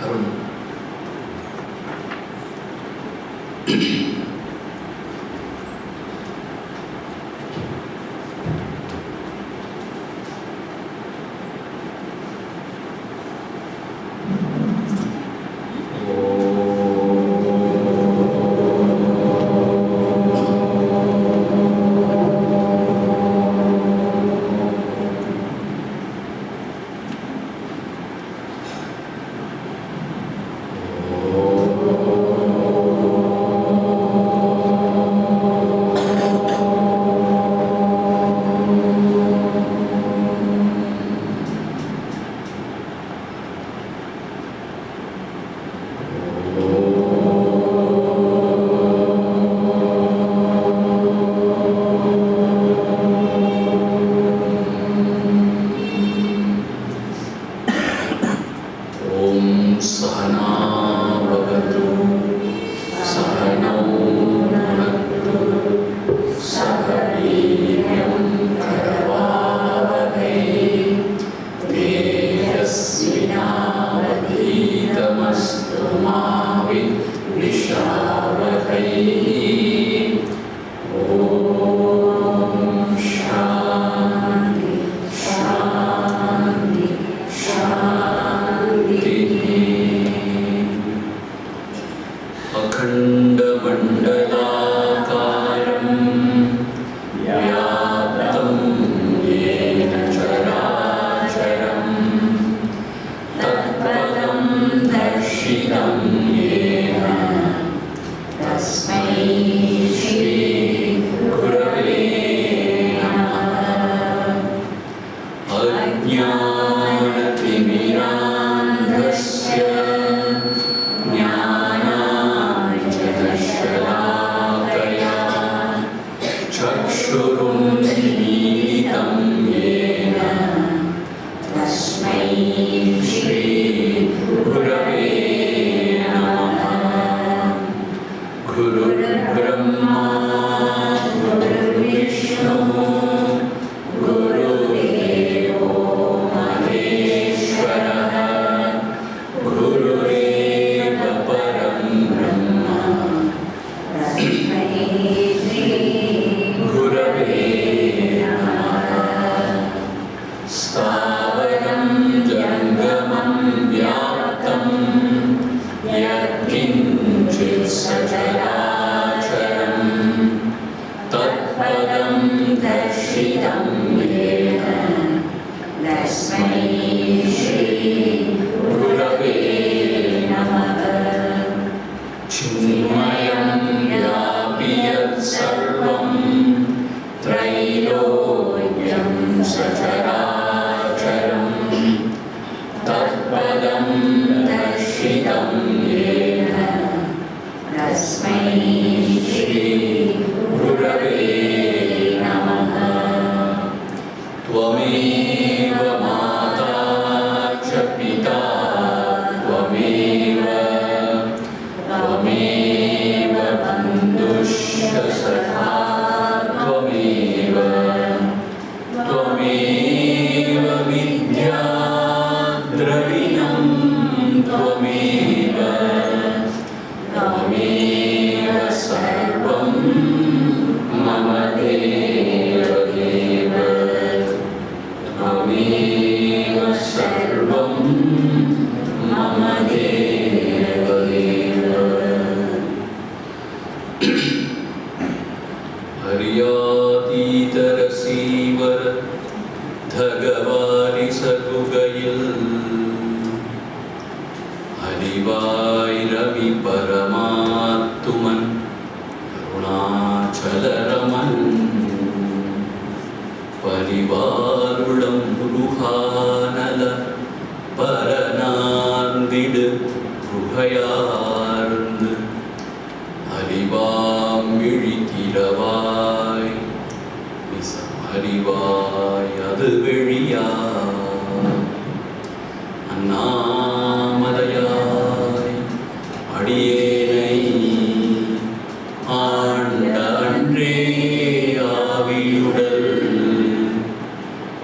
அருள்.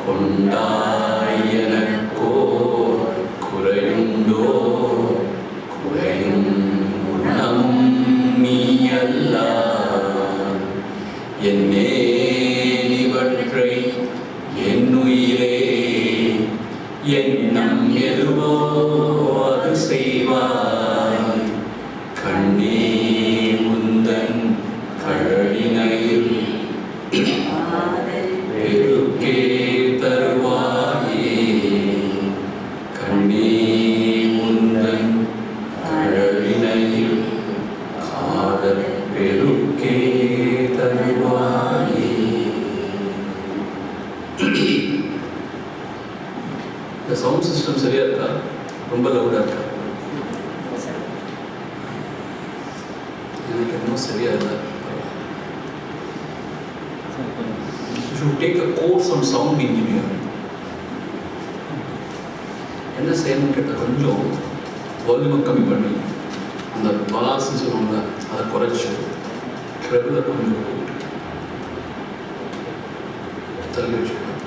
கொண்டாய் எனக்கோ குறையுண்டோ எண்ணம் எதுவோ அது செய்வாய். கண்ணே முந்தன் கழலினையில் பெருக்கே தருவாயே. கண்ணே முந்தன் கழலினையில் காதல் பெருக்கே தருவாயே. இந்த சவுண்ட் சிஸ்டம் சரியா இருக்கா? ரொம்ப லவுடா இருக்கா? எனக்கு இன்னும் சரியா இல்லை. You should take a course on sound engineering. என்ன செய்யணும்னு கேட்டால் கொஞ்சம் வால்யூமை கம்மி பண்ணி அந்த பாலாஸ்ன்னு சொல்லுவாங்க அதை குறைச்சி ட்ரெபிளை கொஞ்சம் தள்ளி வச்சுக்கணும்.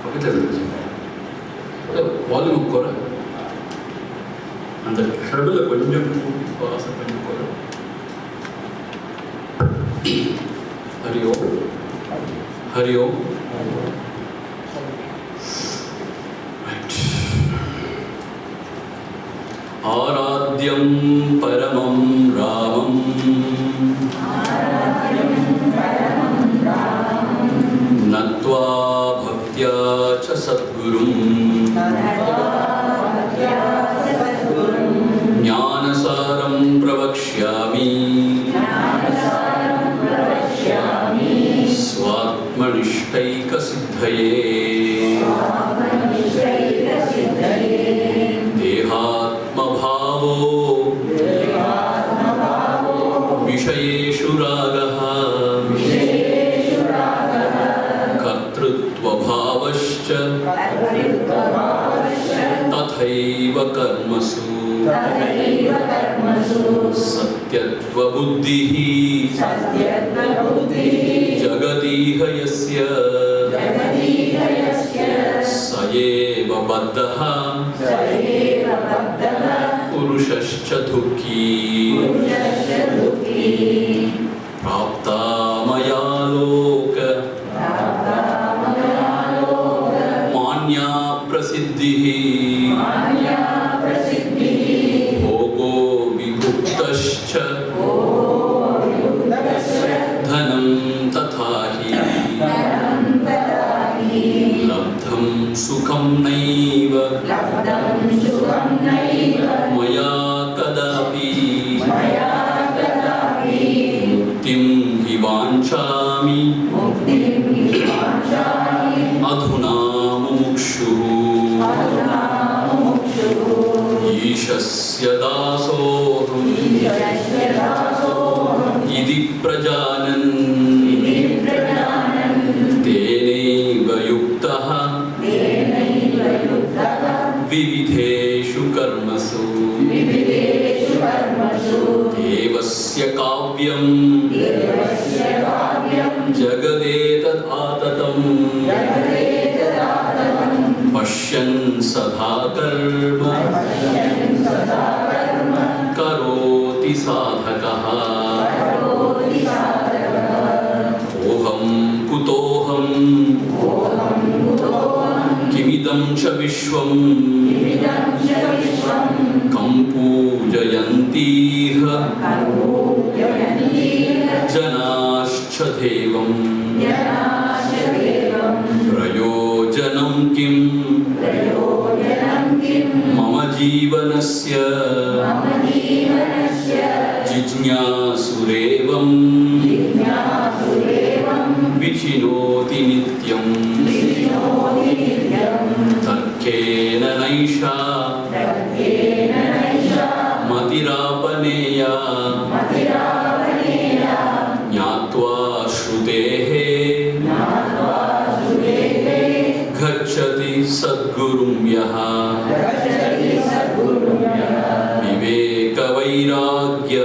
பக்கத்தில் இருந்துச்சு வால்யூமை குறை, அந்த ட்ரெபிளை கொஞ்சம் பாலாசை கொஞ்சம் குறை. ஹரி ஓம் ஹரி ஓம். ஆராத்யம் பரமம் ராமம் நத்வா பக்த்யா ச சத்குரும் ஞானசாரம் பிரவக்ஷ்யாமி ஸ்வாத்மனிஷ்டைக சித்தயே. தேகாத்மபாவோ விஷயேஷு ராகः கர்த்தృత్వபாவశ్చ ததைவ கர்மசு சத்யத்வபுத்திः ஜகதீஹ யஸ்ய स एव बद्धः पुरुषश्च दुःखी. प्राप्ता मया लोक मान्या प्रसिद्धिः भोगो विभुक्तश्च धनं तथा हि लब्धं सुखं नैव मया कदापि मुक्तिं हि वाञ्छामि अधुना मुमुक्षुः. ईशस्य दासोऽहम् इति प्रजानन् तेनैव युक्तः विविधेषु कर्मसु. देवस्य काव्यं जगदेतद् आततं पश्यन् सदा कर्म करोति साधकः. ओहं कुतोऽहं किमिदं च विश्वं कं पूजयन्तीह जनाश्च देवं प्रयोजनं किं मम जीवनस्य जिज्ञासुरेवं विचिनोति नित्यं. तर्केन नैषा मतिरापनेया ज्ञात्वा श्रुतेः गच्छति सद्गुरुं यः. विवेकवैराग्य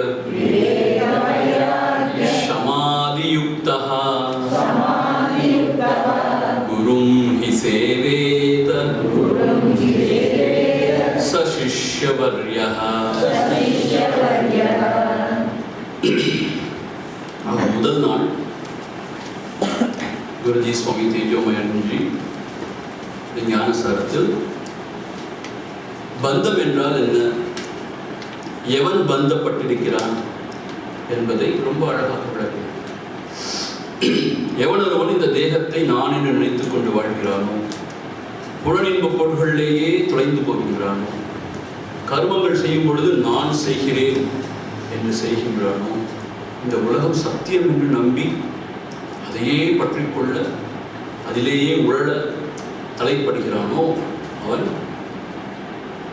क्षमादियुक्तः गुरुं हि सेवेत स शिष्यवर्यः. முதல் நாள் குருஜி சுவாமி தேஜோமயன்ஜி ஞானசாரத்தில் பந்தம் என்றால் என்ன, எவன் பந்தப்பட்டிருக்கிறான் என்பதை ரொம்ப அழகாக விளக்குகிறார். எவனொருவன் இந்த தேகத்தை நான் என்று நினைத்துக் கொண்டு வாழ்கிறானோ, புலனின்ப பொருள்களிலேயே தொலைந்து போகின்றானோ, கர்மங்கள் செய்யும் பொழுது நான் செய்கிறேன் என்று செய்கின்றானோ, இந்த உலகம் சத்தியம் என்று நம்பி அதையே பற்றிக்கொள்ள அதிலேயே உழல தலைப்படுகிறானோ அவன்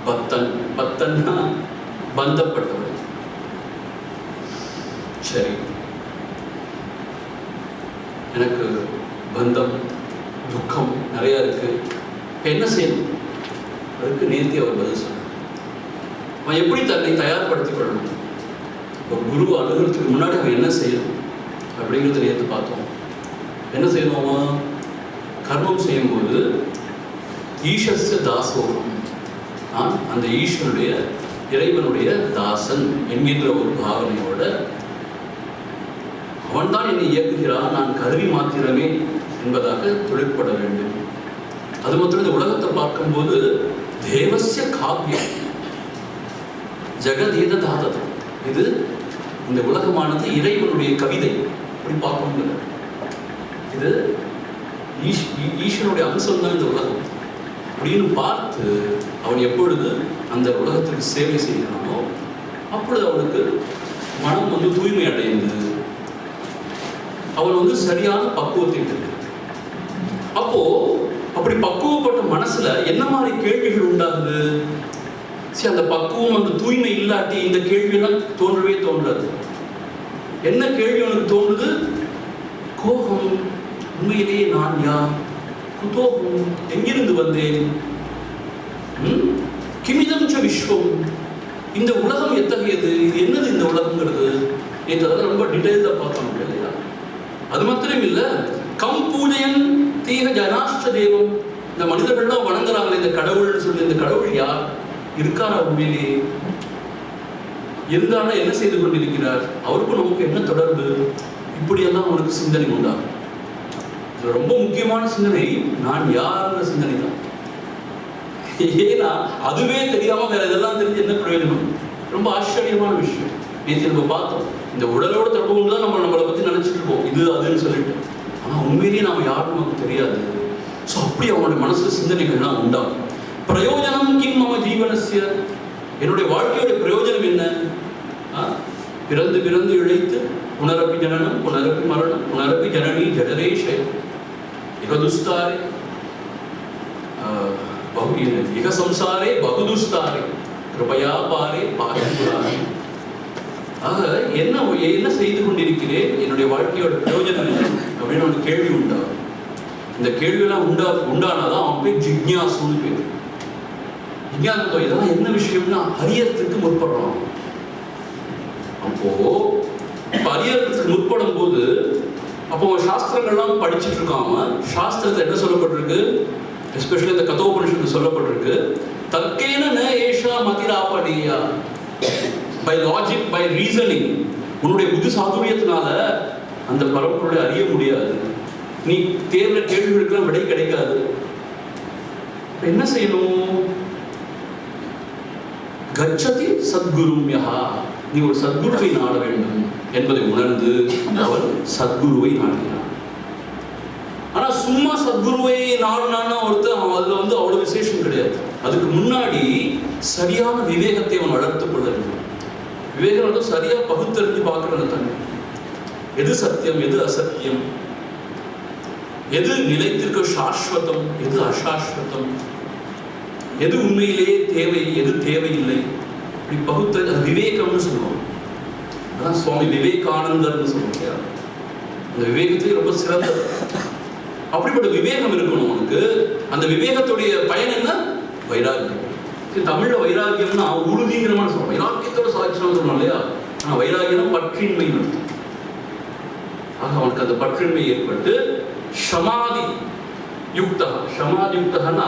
பத்தன். பத்தன்னா பந்தப்பட்டவன். சரி, எனக்கு பந்தம் துக்கம் நிறைய இருக்கு, என்ன செய்யணும்? அதுக்கு நேர்த்தி அவர் பதில் சொன்னார். அவன் எப்படி தன்னை தயார்படுத்திக் கொள்ளணும், ஒரு குரு அணுகிறதுக்கு முன்னாடி அவன் என்ன செய்யணும் அப்படிங்கிறத நேற்று பார்த்தோம். என்ன செய்யணும்? அவன் கர்மம் செய்யும்போது ஈஷஸ்ய தாசோகம், நான் அந்த ஈஸ்வனுடைய இறைவனுடைய தாசன் என்கின்ற ஒரு பாவனையோட அவன்தான் என்னை இயக்குகிறான், நான் கருவி மாத்திரமே என்பதாக தொழிற்பட வேண்டும். அது மட்டும் இந்த உலகத்தை பார்க்கும்போது தேவசிய காவியம் ஜெகதீத தாததம், இது இந்த உலகமானது இறைவனுடைய கவிதை அப்படி பார்க்க முடியல. இது ஈஸ்வனுடைய அம்சம் தான் இந்த உலகம் அப்படின்னு பார்த்து அவன் எப்பொழுது அந்த உலகத்திற்கு சேவை செய்கிறானோ அப்பொழுது அவனுக்கு மனம் தூய்மை அடைந்து அவன் சரியான பக்குவத்தை இருக்கு. அப்போ அப்படி பக்குவப்பட்ட மனசுல என்ன மாதிரி கேள்விகள் உண்டாகுது? சரி, அந்த பக்குவம் தூய்மை இல்லாட்டி இந்த கேள்வியெல்லாம் தோன்றவே தோன்றாது. என்ன கேள்வி அவனுக்கு தோன்றுது? கோபம், உண்மையிலேயே நான் யார்? குதோகம், எங்கிருந்து வந்தேன்? கிமிதம் ச விஸ்வம், இந்த உலகம் எத்தகையது? இது என்னது இந்த உலகங்கிறது? நேற்று அதெல்லாம் ரொம்ப டீட்டெயிலாக பார்த்தோம் இல்லையா? அது மாத்திரம் இல்லை, கம் பூஜையன் தீக ஜனாஷ்ட தெய்வம், இந்த மனிதர்கள்லாம் வணங்குறாங்களே இந்த கடவுள்னு சொல்லி, இந்த கடவுள் யார்? இருக்காரா? உண்மையிலேயே இருந்தாலும் என்ன செய்து கொண்டிருக்கிறார்? அவருக்கும் நமக்கு என்ன தொடர்பு? இப்படியெல்லாம் அவனுக்கு சிந்தனை உண்டாகும். ரொம்ப முக்கியமான சிந்தனை நான் யாருன்ற சிந்தனை தான். ஏன்னா அதுவே தெரியாம வேற இதெல்லாம் தெரிஞ்சு என்ன பிரயோஜனம்? ரொம்ப ஆச்சரியமான விஷயம். நேற்று நம்ம பார்த்தோம், இந்த உடலோட தொடர்பு தான் நம்மளை பத்தி நினைச்சிட்டு இருக்கோம், இது அதுன்னு சொல்லிட்டு. ஆனா உண்மையிலேயே நாம யாரும் நமக்கு தெரியாது. ஸோ அப்படி அவனுடைய மனசு சிந்தனைகள்லாம் உண்டாகும். பிரயோஜனம் கிம் மம ஜீவனஸ்ய, என்னுடைய வாழ்க்கையோட பிரயோஜனம் என்ன? பிறந்து பிறந்து இழைத்து புனரப்பி ஜனனம் புனரப்பி மரணம் புனரப்பி ஜனனி ஜடரேஷ இகதுஸ்தாரே இக சம்சாரே பகுதுஸ்தாரே கிருபயா பாரே பாரே. ஆக என்ன செய்து கொண்டிருக்கிறேன், என்னுடைய வாழ்க்கையோட பிரயோஜனம் என்ன அப்படின்னு ஒரு கேள்வி உண்டாகும். இந்த கேள்வியெல்லாம் உண்டானாதான் அவன் போய் ஜிக்ஞாசுன்னு பேர். ஜிக்ஞாசம் இதெல்லாம் என்ன விஷயம்னா அறியறதுக்கு முற்படுறான். அப்போ அறியறதுக்கு முற்படும் போது அப்போ சாஸ்திரங்கள்லாம் படிச்சுட்டு இருக்காம, சாஸ்திரத்தை என்ன சொல்லப்பட்டிருக்கு, எஸ்பெஷலி இந்த கதோபனிஷத்து சொல்லப்பட்டிருக்கு, தர்க்கேன ந ஏஷா மதிராபடியா, பை லாஜிக் பை ரீசனிங், உன்னுடைய புத்தி சாதுரியத்தினால அந்த பரம்பொருளை அறிய முடியாது. நீ தேர்ந்த கேள்விகளுக்கெல்லாம் விடை கிடைக்காது. என்ன செய்யணும்? கச்சதி சத்குரும்யா, நீ ஒரு சத்குருவை நாட வேண்டும் என்பதை உணர்ந்து அவன் சத்குருவை நாடுகிறான். ஆனா சும்மா சத்குருவை நாடுனான்னா ஒருத்தர் அதுல அவ்வளவு விசேஷம் கிடையாது. அதுக்கு முன்னாடி சரியான விவேகத்தை அவன் வளர்த்துக் கொள்ள வேண்டும். விவேகம் சரியா பகுத்தறிஞ்சு பார்க்கறது தன்மை, எது சத்தியம் எது அசத்தியம், எது நிலைத்திருக்க சாஸ்வதம் எது அசாஸ்வதம், எது உண்மையிலேயே தேவை எது தேவையில்லை, இப்படி பகுத்தறிஞ்சு அது விவேகம்னு சொல்லுவோம். அதான் சுவாமி விவேகானந்தர்னு சொல்லுவாங்க. அந்த விவேகத்துக்கு ரொம்ப சிறந்தது. அப்படிப்பட்ட விவேகம் இருக்கணும் உனக்கு. அந்த விவேகத்துடைய பயன் என்ன? வைராகியம். தமிழ்ல வைராகியம்னா உறுதிங்கிற சொல்றோம், வைராக்கியத்தோட சாட்சியம் சொல்லணும் இல்லையா? ஆனா வைராகியம் பற்றின்மை நடத்தும். ஆக அவனுக்கு அந்த பற்றின்மை ஏற்பட்டு சமாதி யுக்தா, சமாதி யுக்தனா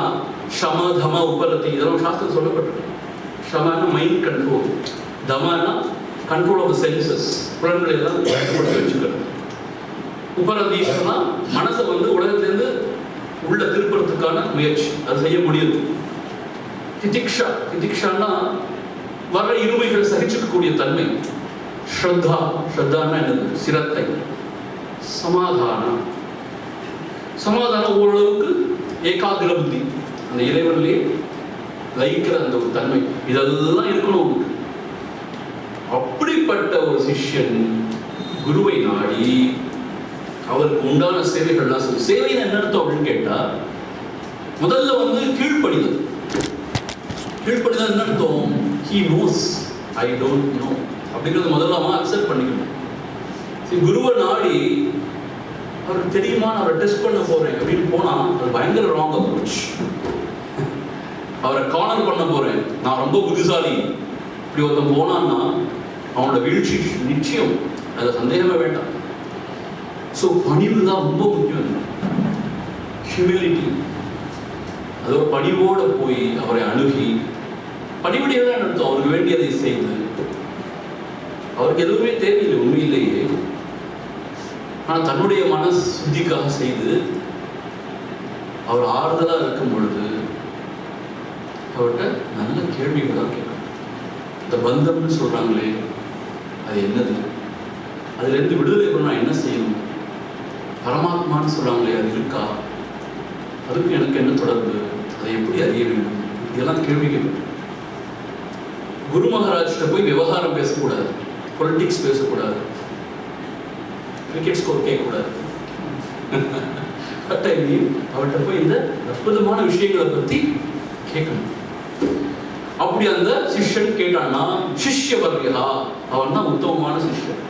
சமதம உபரதி, இதெல்லாம் சாஸ்திரம் சொல்லப்பட்டிருக்கு. சமான மைண்ட் கண்ட்ரோல், தமனா கண்ட்ரோல் ஆஃப் த சென்சஸ், புலன்களை எல்லாம் கட்டுப்படுத்தி வச்சுக்கிறது. உபரதீஷனா மனசை உலகத்திலேருந்து உள்ள திருப்பறதுக்கான முயற்சி, அது செய்ய முடியுது. திதிக்ஷா, திதிக்ஷான்னா வர்ற இருமைகளை சகிச்சுக்கக்கூடிய தன்மை. ஸ்ரத்தா, ஸ்ரத்தான்னா என்னது? சிரத்தை. சமாதானம், சமாதானம் ஓரளவுக்கு ஏகாகிர புத்தி, அந்த இறைவனிலே லயிக்கிற அந்த ஒரு தன்மை, இதெல்லாம் இருக்கணும். அப்படிப்பட்ட ஒரு சிஷ்யன் குருவை நாடி அவருக்கு உண்டான சேவைகள்லாம் சொல்லி. சேவைன்னு என்ன அர்த்தம் அப்படின்னு கேட்டா, முதல்ல கீழ்ப்படிதல். கீழ்ப்படிதல் என்ன அர்த்தம்? He knows, I don't know அப்படிங்கிறது முதல்ல அவன் அக்செப்ட் பண்ணிக்கணும். குருவை நாடி அவருக்கு தெரியுமா, நான் அவரை டெஸ்ட் பண்ண போறேன் அப்படின்னு போனா அது பயங்கர ராங் அப்ரோச். அவரை கார்னர் பண்ண போறேன், நான் ரொம்ப புத்திசாலி, இப்படி ஒருத்தன் போனான்னா அவனோட வீழ்ச்சி நிச்சயம், அதில் சந்தேகமே வேண்டாம். ஸோ பணிவு தான் ரொம்ப முக்கியம். ஹியூமிலிட்டி, அதோட பணிவோடு போய் அவரை அணுகி, பணிவுடையதான் நடத்தும். அவருக்கு வேண்டியதை செய்து, அவருக்கு எதுவுமே தேவையில்லை உண்மையிலேயே, ஆனால் தன்னுடைய மன சுத்திக்காக செய்து அவர் ஆறுதலாக இருக்கும் பொழுது அவர்கிட்ட நல்ல கேள்விகளாக கேட்கணும். இந்த பந்தம்னு சொல்றாங்களே, அது என்னது? அதுலேருந்து விடுதலை பண்ண நான் என்ன செய்யணும்? பரமாத்மான்னு சொல்றாங்களே, அது இருக்கா? அதுக்கு எனக்கு என்ன தொடர்பு? அதை எப்படி அறிய வேண்டும்? இதெல்லாம் கேள்விகள். குரு மகாராஜ்கிட்ட போய் விவகாரம் பேசக்கூடாது, பொலிட்டிக்ஸ் பேசக்கூடாது, கிரிக்கெட் ஸ்கோர் கேட்கக்கூடாது. அவர்கிட்ட போய் இந்த அற்புதமான விஷயங்களை பற்றி கேட்கணும். அப்படி அந்த சிஷ்யன் கேட்டான்னா சிஷ்ய வர்யா, அவன் தான் உத்தமமான சிஷ்யன்.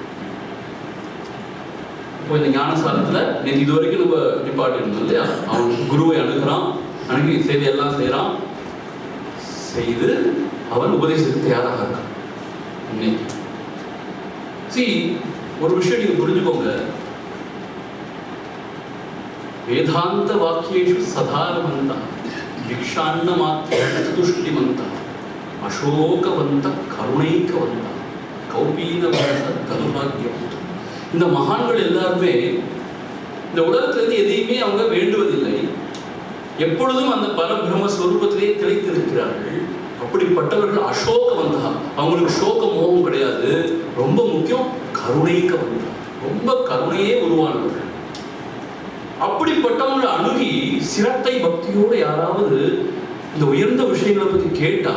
இப்போ இந்த ஞானசாரத்துல நேற்று இது வரைக்கும் நம்ம நிப்பாட்டி இருந்தோம் இல்லையா? அவன் குருவை அணுகிறான், அணுகி செய்தியெல்லாம் செய்யறான், செய்து அவன் உபதேசத்துக்கு தயாராக இருக்கான். இன்னைக்கு ஒரு விஷயம் நீங்க புரிஞ்சுக்கோங்க, வேதாந்த வாக்கியேஷு சதாரவந்த திக்ஷான்ன மாத்திர துஷ்டிமந்த அசோகவந்த கருணைக்கவந்த கௌபீனவந்த கருபாக்கியம். இந்த மகான்கள் எல்லாருமே இந்த உலகத்திலிருந்து எதையுமே அவங்க வேண்டுவதில்லை, எப்பொழுதும் அந்த பரபிரம ஸ்வரூபத்திலே திளைத்திருக்கிறார்கள். அப்படிப்பட்டவர்கள் அசோகவந்தா, அவங்களுக்கு சோக மோகம் கிடையாது. ரொம்ப முக்கியம் கருணைக்கவந்தா, ரொம்ப கருணையே உருவானவர்கள். அப்படிப்பட்டவங்களை அணுகி சிரத்தை பக்தியோடு யாராவது இந்த உயர்ந்த விஷயங்களை பற்றி கேட்டா,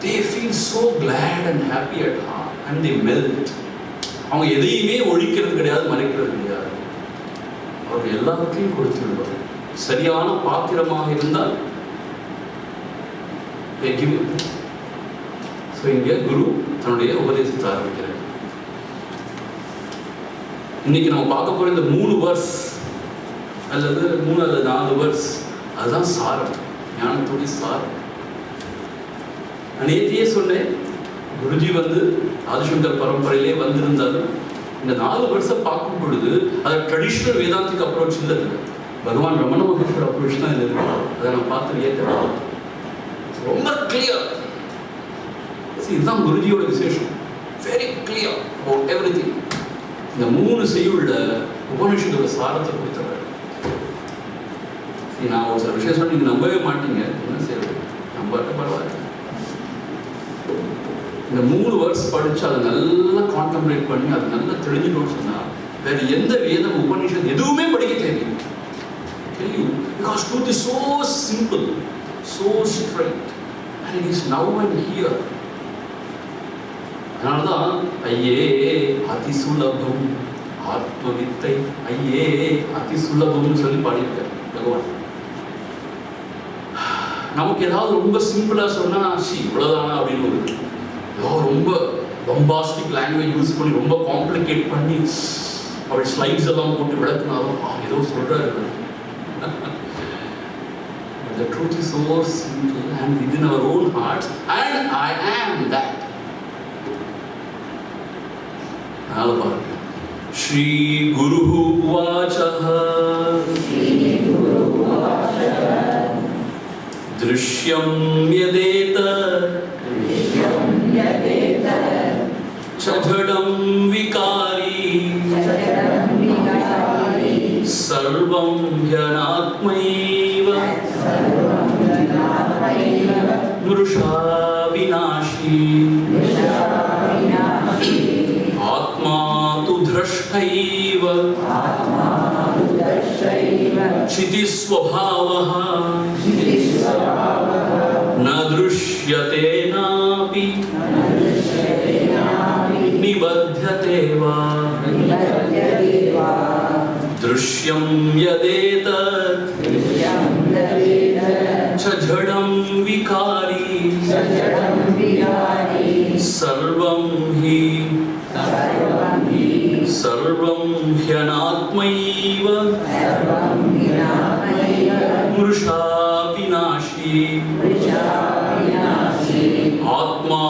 they feel so glad and happy at heart and they melt. அவங்க எதையுமே ஒழிக்கிறது கிடையாது, மறைக்கிறது கிடையாது. அவர்கள் எல்லாத்தையும் கொடுத்து விடுவார். சரியான பாத்திரமாக இருந்தால் இங்கே குரு தன்னுடைய உபதேசத்தை ஆரம்பிக்கிறார். இன்னைக்கு நம்ம பார்க்க போற இந்த 3 verse அல்லது 3 அல்லது 4 verse, அதுதான் சாரம், ஞானத்துடைய சாரம். நேற்றையே சொன்னேன், குருஜி ஆதிசங்கர் பரம்பரையிலே வந்திருந்தாலும் இந்த 4 verse பார்க்கும் பொழுது அது ட்ரெடிஷ்னல் வேதாந்திக் அப்ரோச் இல்லை, பகவான் ரமண மகேஸ்வர அப்ரோச் தான் இது இருக்கு. அதை நான் பார்த்து ஏற்கிறேன், ரொம்ப கிளியர். இதுதான் குருஜியோட விசேஷம், வெரி கிளியர் அபவுட் எவ்ரிதிங். இந்த 3 செய்யுள்ள உபநிஷத்தோட சாரத்தை கொடுத்தவர். நான் ஒரு சில விஷயம் சொன்ன நீங்க நம்பவே மாட்டீங்க, என்ன செய்யறது, நம்பாட்ட பரவாயில்ல. இந்த 3 verse படிச்சு அதை நல்லா கான்டெம்ப்ளேட் பண்ணி அது நல்லா தெரிஞ்சுக்கணும்னு சொன்னா வேற எந்த வேதம் உபநிஷத் எதுவுமே படிக்க தேவையில்லை. Because truth is so simple, so straight, and it is now and here. அதனால்தான் ஐயே அதிசுலபம் ஆத்மவித்தை, ஐயே அதிசுலபம்னு சொல்லி பாடியிருக்கார் பகவான். நமக்கு ஏதாவது ரொம்ப சிம்பிளா சொன்னா இவ்வளவுதானா அப்படின்னு இருக்கு. ஏதாவது ரொம்ப பம்பாஸ்டிக் லாங்குவேஜ் யூஸ் பண்ணி ரொம்ப காம்ப்ளிகேட் பண்ணி அவள் ஸ்லைட்ஸ் எல்லாம் போட்டு விளக்குனாலும் ஏதோ சொல்றாரு. The truth is so simple and within our own hearts, and I am that. Shri Guruhu Vachaha Drishyam Yadeta Chajadam Vikari சர்வம் ஹ்யனாத்மைவ மிருஷா விநாஷி ஆத்மா து த்ரஷ்டைவ சிதி ஸ்வபாவஹ ந த்ருஷ்யதே நாபி நிபத்யதே வா दृश्यं यदेतत् च जडं विकारी सर्वं ह्यनात्मैव मृषा विनाशी आत्मा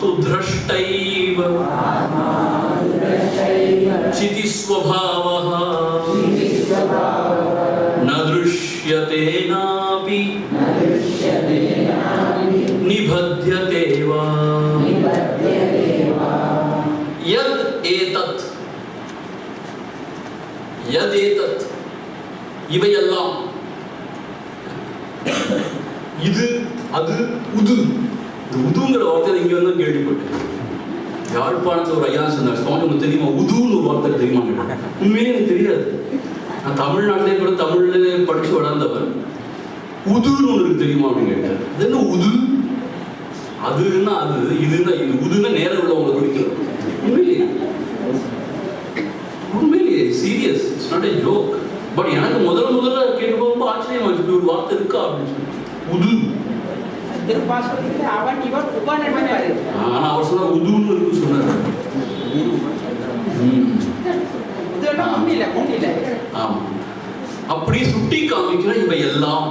तु द्रष्टैव चिति स्वभावः न दृश्यते नापि निबध्यते वा यद एतत् இவையெல்லாம் இது அது உது. இந்த உதுங்கிற வார்த்தை இங்க வந்து கேள்விப்பட்டேன். யாழ்ப்பாணத்தில் ஒரு ஐயா சொன்னார், சுவாமி உங்களுக்கு தெரியுமா உதுன்னு ஒரு வார்த்தை தெரியுமா? உண்மையிலே எனக்கு தெரியாது. நான் தமிழ்நாட்டிலே கூட தமிழ்ல படிச்சு வளர்ந்தவர். உதுன்னு ஒன்று தெரியுமா அப்படின்னு கேட்டார். அது என்ன உது? அதுன்னா அது, இதுன்னா இது. உதுன்னா நேரம் உள்ளவங்களை குறிக்கிறது. உண்மையிலேயே serious, it's not a joke. But எனக்கு முதல்ல கேட்கும் ரொம்ப ஆச்சரியமா இருக்கு, ஒரு வார்த்தை இருக்கா அப்படின்னு சொல்லி உது. ஆனா அவர் சொன்னார் உதுன்னு இருக்கு சொன்னார். ஆமா, அப்படி சுட்டி காமிக்கிற இவை எல்லாம்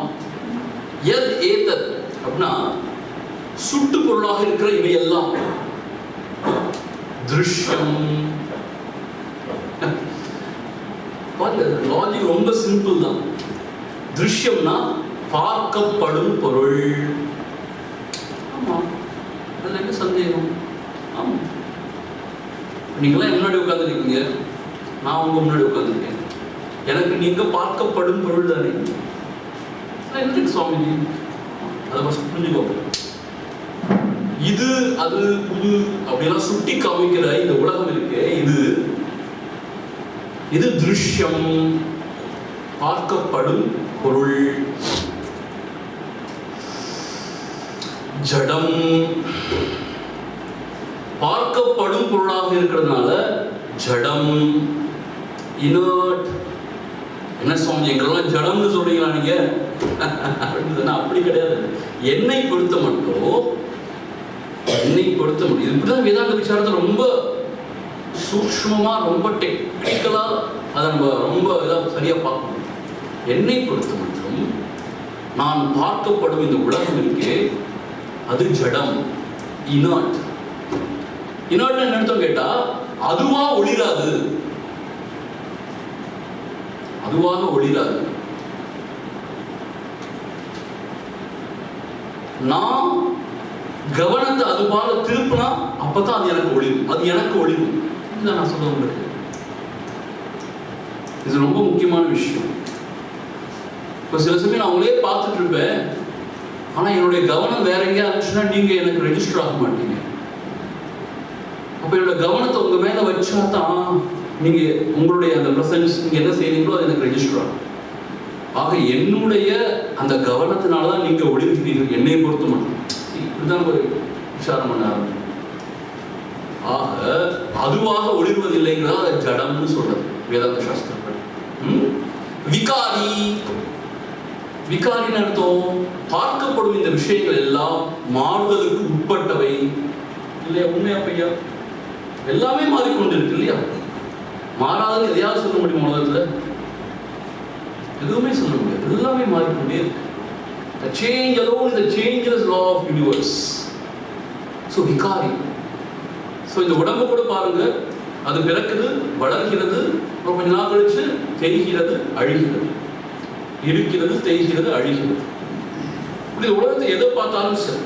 எத் ஏதத் அப்படின்னா சுட்டு பொருளாக இருக்கிற இவை எல்லாம் திருஷ்யம். லாஜிக் ரொம்ப சிம்பிள் தான். திருஷ்யம்னா பார்க்கப்படும் பொருள். ஆமா, அதுல என்ன சந்தேகம்? ஆமா, நீங்களாம் முன்னாடி உட்காந்துருக்கீங்க, நான் உங்க முன்னாடி உட்காந்துருக்கேன். எனக்கு நீங்க பார்க்கப்படும் பொருள் தானே. என்னதுக்கு சுவாமிஜி அதை ஃபர்ஸ்ட் புரிஞ்சுக்கோங்க. இது அது புது அப்படியெல்லாம் சுட்டி காமிக்கிற இந்த உலகம் இருக்கு, இது திருஷ்யம், பார்க்கப்படும் பொருள். ஜடம் பார்க்கப்படும் பொருளாக இருக்கிறதுனால ஜடம். இனர்ட். என்ன சுவாமி எங்களெல்லாம் ஜடம்னு சொல்றீங்களா நீங்க? அப்படி கிடையாது. என்னை பொறுத்த மட்டும் இப்படிதான் வேதாந்த விசாரத்தை ரொம்ப சூக்ஷ்மமா, ரொம்ப டெக்னிக்கலா அதை நம்ம ரொம்ப சரியா பார்க்கணும். என்னை பொறுத்த மட்டும் நான் பார்க்கப்படும் இந்த உலகம் இருக்கே, அது ஜடம், இனர்ட். இனர்ட் என்ன அர்த்தம் கேட்டா, அதுவா ஒளிராது, அதுவாக ஒளிராது. நான் கவனத்தை அது பால திருப்பினா அப்பதான் அது எனக்கு ஒளிரும், அது எனக்கு ஒளிரும். இதுதான் நான் சொல்ல உங்களுக்கு. இது ரொம்ப முக்கியமான விஷயம். இப்போ சில சமயம் நான் அவங்களே பார்த்துட்டு இருப்பேன், ஆனா என்னுடைய கவனம் வேற எங்கேயா இருந்துச்சுன்னா நீங்க எனக்கு ரெஜிஸ்டர் ஆக மாட்டீங்க. அப்ப என்னோட கவனத்தை உங்க மேல வச்சா தான் நீங்க உங்களுடைய அந்த பிரசன்ஸ் நீங்க என்ன செய்றீங்களோ அது எனக்கு ரெஜிஸ்டர் ஆகும். ஆக என்னுடைய அந்த கவனத்தினாலதான் நீங்க ஒளிர்கிறீர்கள், என்னை பொறுத்த மட்டும். இப்படிதான் ஒரு விசாரம் பண்ண ஆரம்பிக்கும். ஆக அதுவாக ஒளிர்வதில்லைங்கிறதா அது ஜடம்னு சொல்றது வேதாந்த சாஸ்திரங்கள். விகாரி, விகாரின்னு அர்த்தம் பார்க்கப்படும் இந்த விஷயங்கள் எல்லாம் மாறுதலுக்கு உட்பட்டவை இல்லையா? உண்மையா பையா? எல்லாமே மாறிக்கொண்டிருக்கு இல்லையா? மாறாதுன்னு எதையாவது சொல்ல முடியும் உலகத்துல? எதுவுமே சொல்ல முடியாது. எல்லாமே மாறிக்கொண்டே இருக்கு. The change alone is the changeless law of universe. So விகாரி. So இந்த உடம்பு கூட பாருங்க, அது பிறக்குது, வளர்கிறது, கொஞ்ச நாள் கழிச்சு தேய்கிறது, அழிகிறது, இருக்கிறது, தேய்கிறது, அழிகிறது. இப்படி உலகத்தை எதை பார்த்தாலும் சரி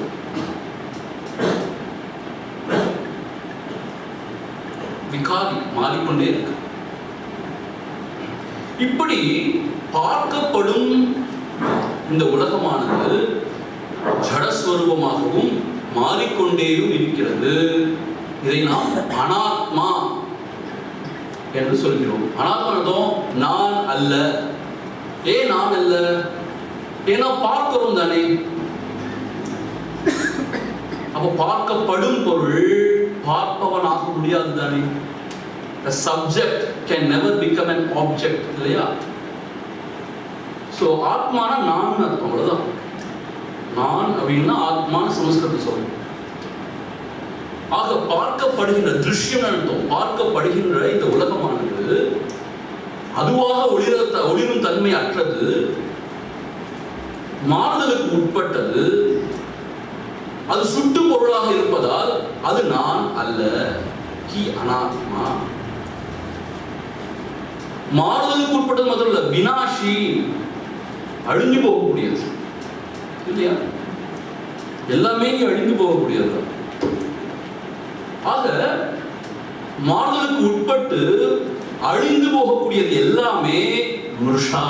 விகாரி, மாறிக்கொண்டே இருக்கு. இப்படி பார்க்கப்படும் இந்த உலகமானது ஜடஸ்வரூபமாகவும் மாறிக்கொண்டேயும் இருக்கிறது. இதை நாம் அனாத்மா என்று சொல்கிறோம். அனாத்மா நான் அல்ல. ஏன் நான் அல்ல? ஏன்னா பார்க்கிறோம் தானே. அப்ப பார்க்கப்படும் பொருள் பார்ப்பவனாக முடியாது தானே. The subject can never become an object, இல்லையா? So ஆத்மானா நான் அர்த்தம், அவ்வளவுதான். நான் அப்படின்னா ஆத்மான்னு சமஸ்கிருதத்தில் சொல்றோம். ஆக பார்க்கப்படுகின்ற திருஷ்யம் அர்த்தம். பார்க்கப்படுகின்ற இந்த உலகமானது அதுவாக ஒளிரும் தன்மை அற்றது, மாறுதலுக்கு உட்பட்டது, அது சுட்டு பொருளாக இருப்பதால் அது நான் அல்ல. ஹி அனாத்மா. மாறுதலுக்கு உட்பட்டது மாத்திரம் இல்ல, வினாஷி, அழிஞ்சு போகக்கூடியது இல்லையா? எல்லாமே அழிந்து போகக்கூடியது. ஆக மாறுதலுக்கு உட்பட்டு அழிந்து போகக்கூடியது எல்லாமே மிருஷா.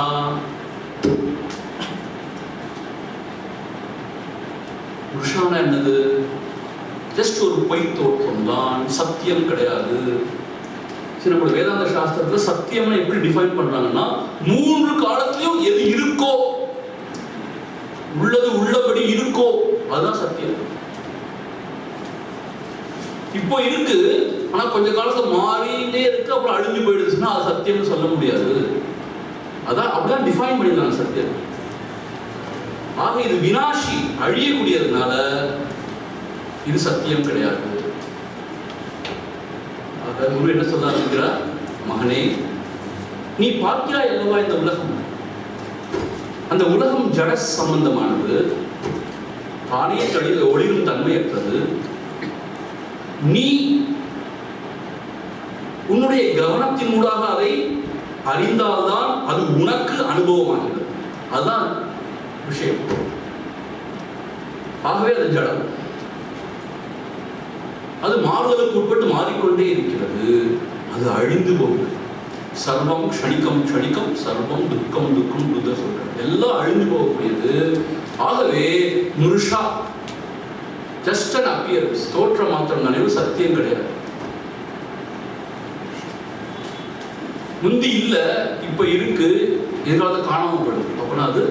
மிருஷானா என்னது? ஜஸ்ட் ஒரு பொய் தோற்றம் தான், சத்தியம் கிடையாது. சரி, நம்ம வேதாந்த சாஸ்திரத்துல சத்தியம்னா எப்படி டிஃபைன் பண்றாங்கன்னா, 3 காலத்திலையும் எது இருக்கோ, உள்ளது உள்ளபடி இருக்கோ, அதுதான் சத்தியம். இப்போ இருக்கு, ஆனா கொஞ்ச காலத்துல மாறிட்டே இருக்கு, அப்புறம் அழிஞ்சு போயிடுச்சுன்னா அது சத்தியம்னு சொல்ல முடியாது. அதான் அப்படிதான் டிஃபைன் பண்ணிடலாம் சத்தியம். ஆக இது வினாஷி, அழியக்கூடியதுனால இது சத்தியம் கிடையாது. ஆக குரு என்ன சொல்றாரு? மகனே, நீ பார்க்கிறாய் அல்லவா இந்த உலகம்? அந்த உலகம் ஜட சம்பந்தமானது, தானே ஒளிரும் தன்மையற்றது. நீ உன்னுடைய கவனத்தின் மூலமாக அதை அறிந்தால்தான் அது உனக்கு அனுபவமாகிறது. அதுதான் விஷயம். ஆகவே அது ஜடம். அது மாறுதலுக்கு உட்பட்டு மாறிக்கொண்டே இருக்கிறது. அது அழிந்து போகுது. சர்வம் க்ஷணிக்கம் க்ஷணிக்கம், சர்வம் துக்கம் துக்கம் புத்த சொல்ற எல்லாம் அழிந்து போகக்கூடியது. ஆகவே மிருஷா, ஜஸ்ட் அன் அப்பியரன்ஸ், தோற்றம் மாத்திரம் தானே, சத்தியம் கிடையாது. முந்தி இல்ல, இப்ப இருக்கு, எதிராக காணாம போயிடும், அப்படின்னா அது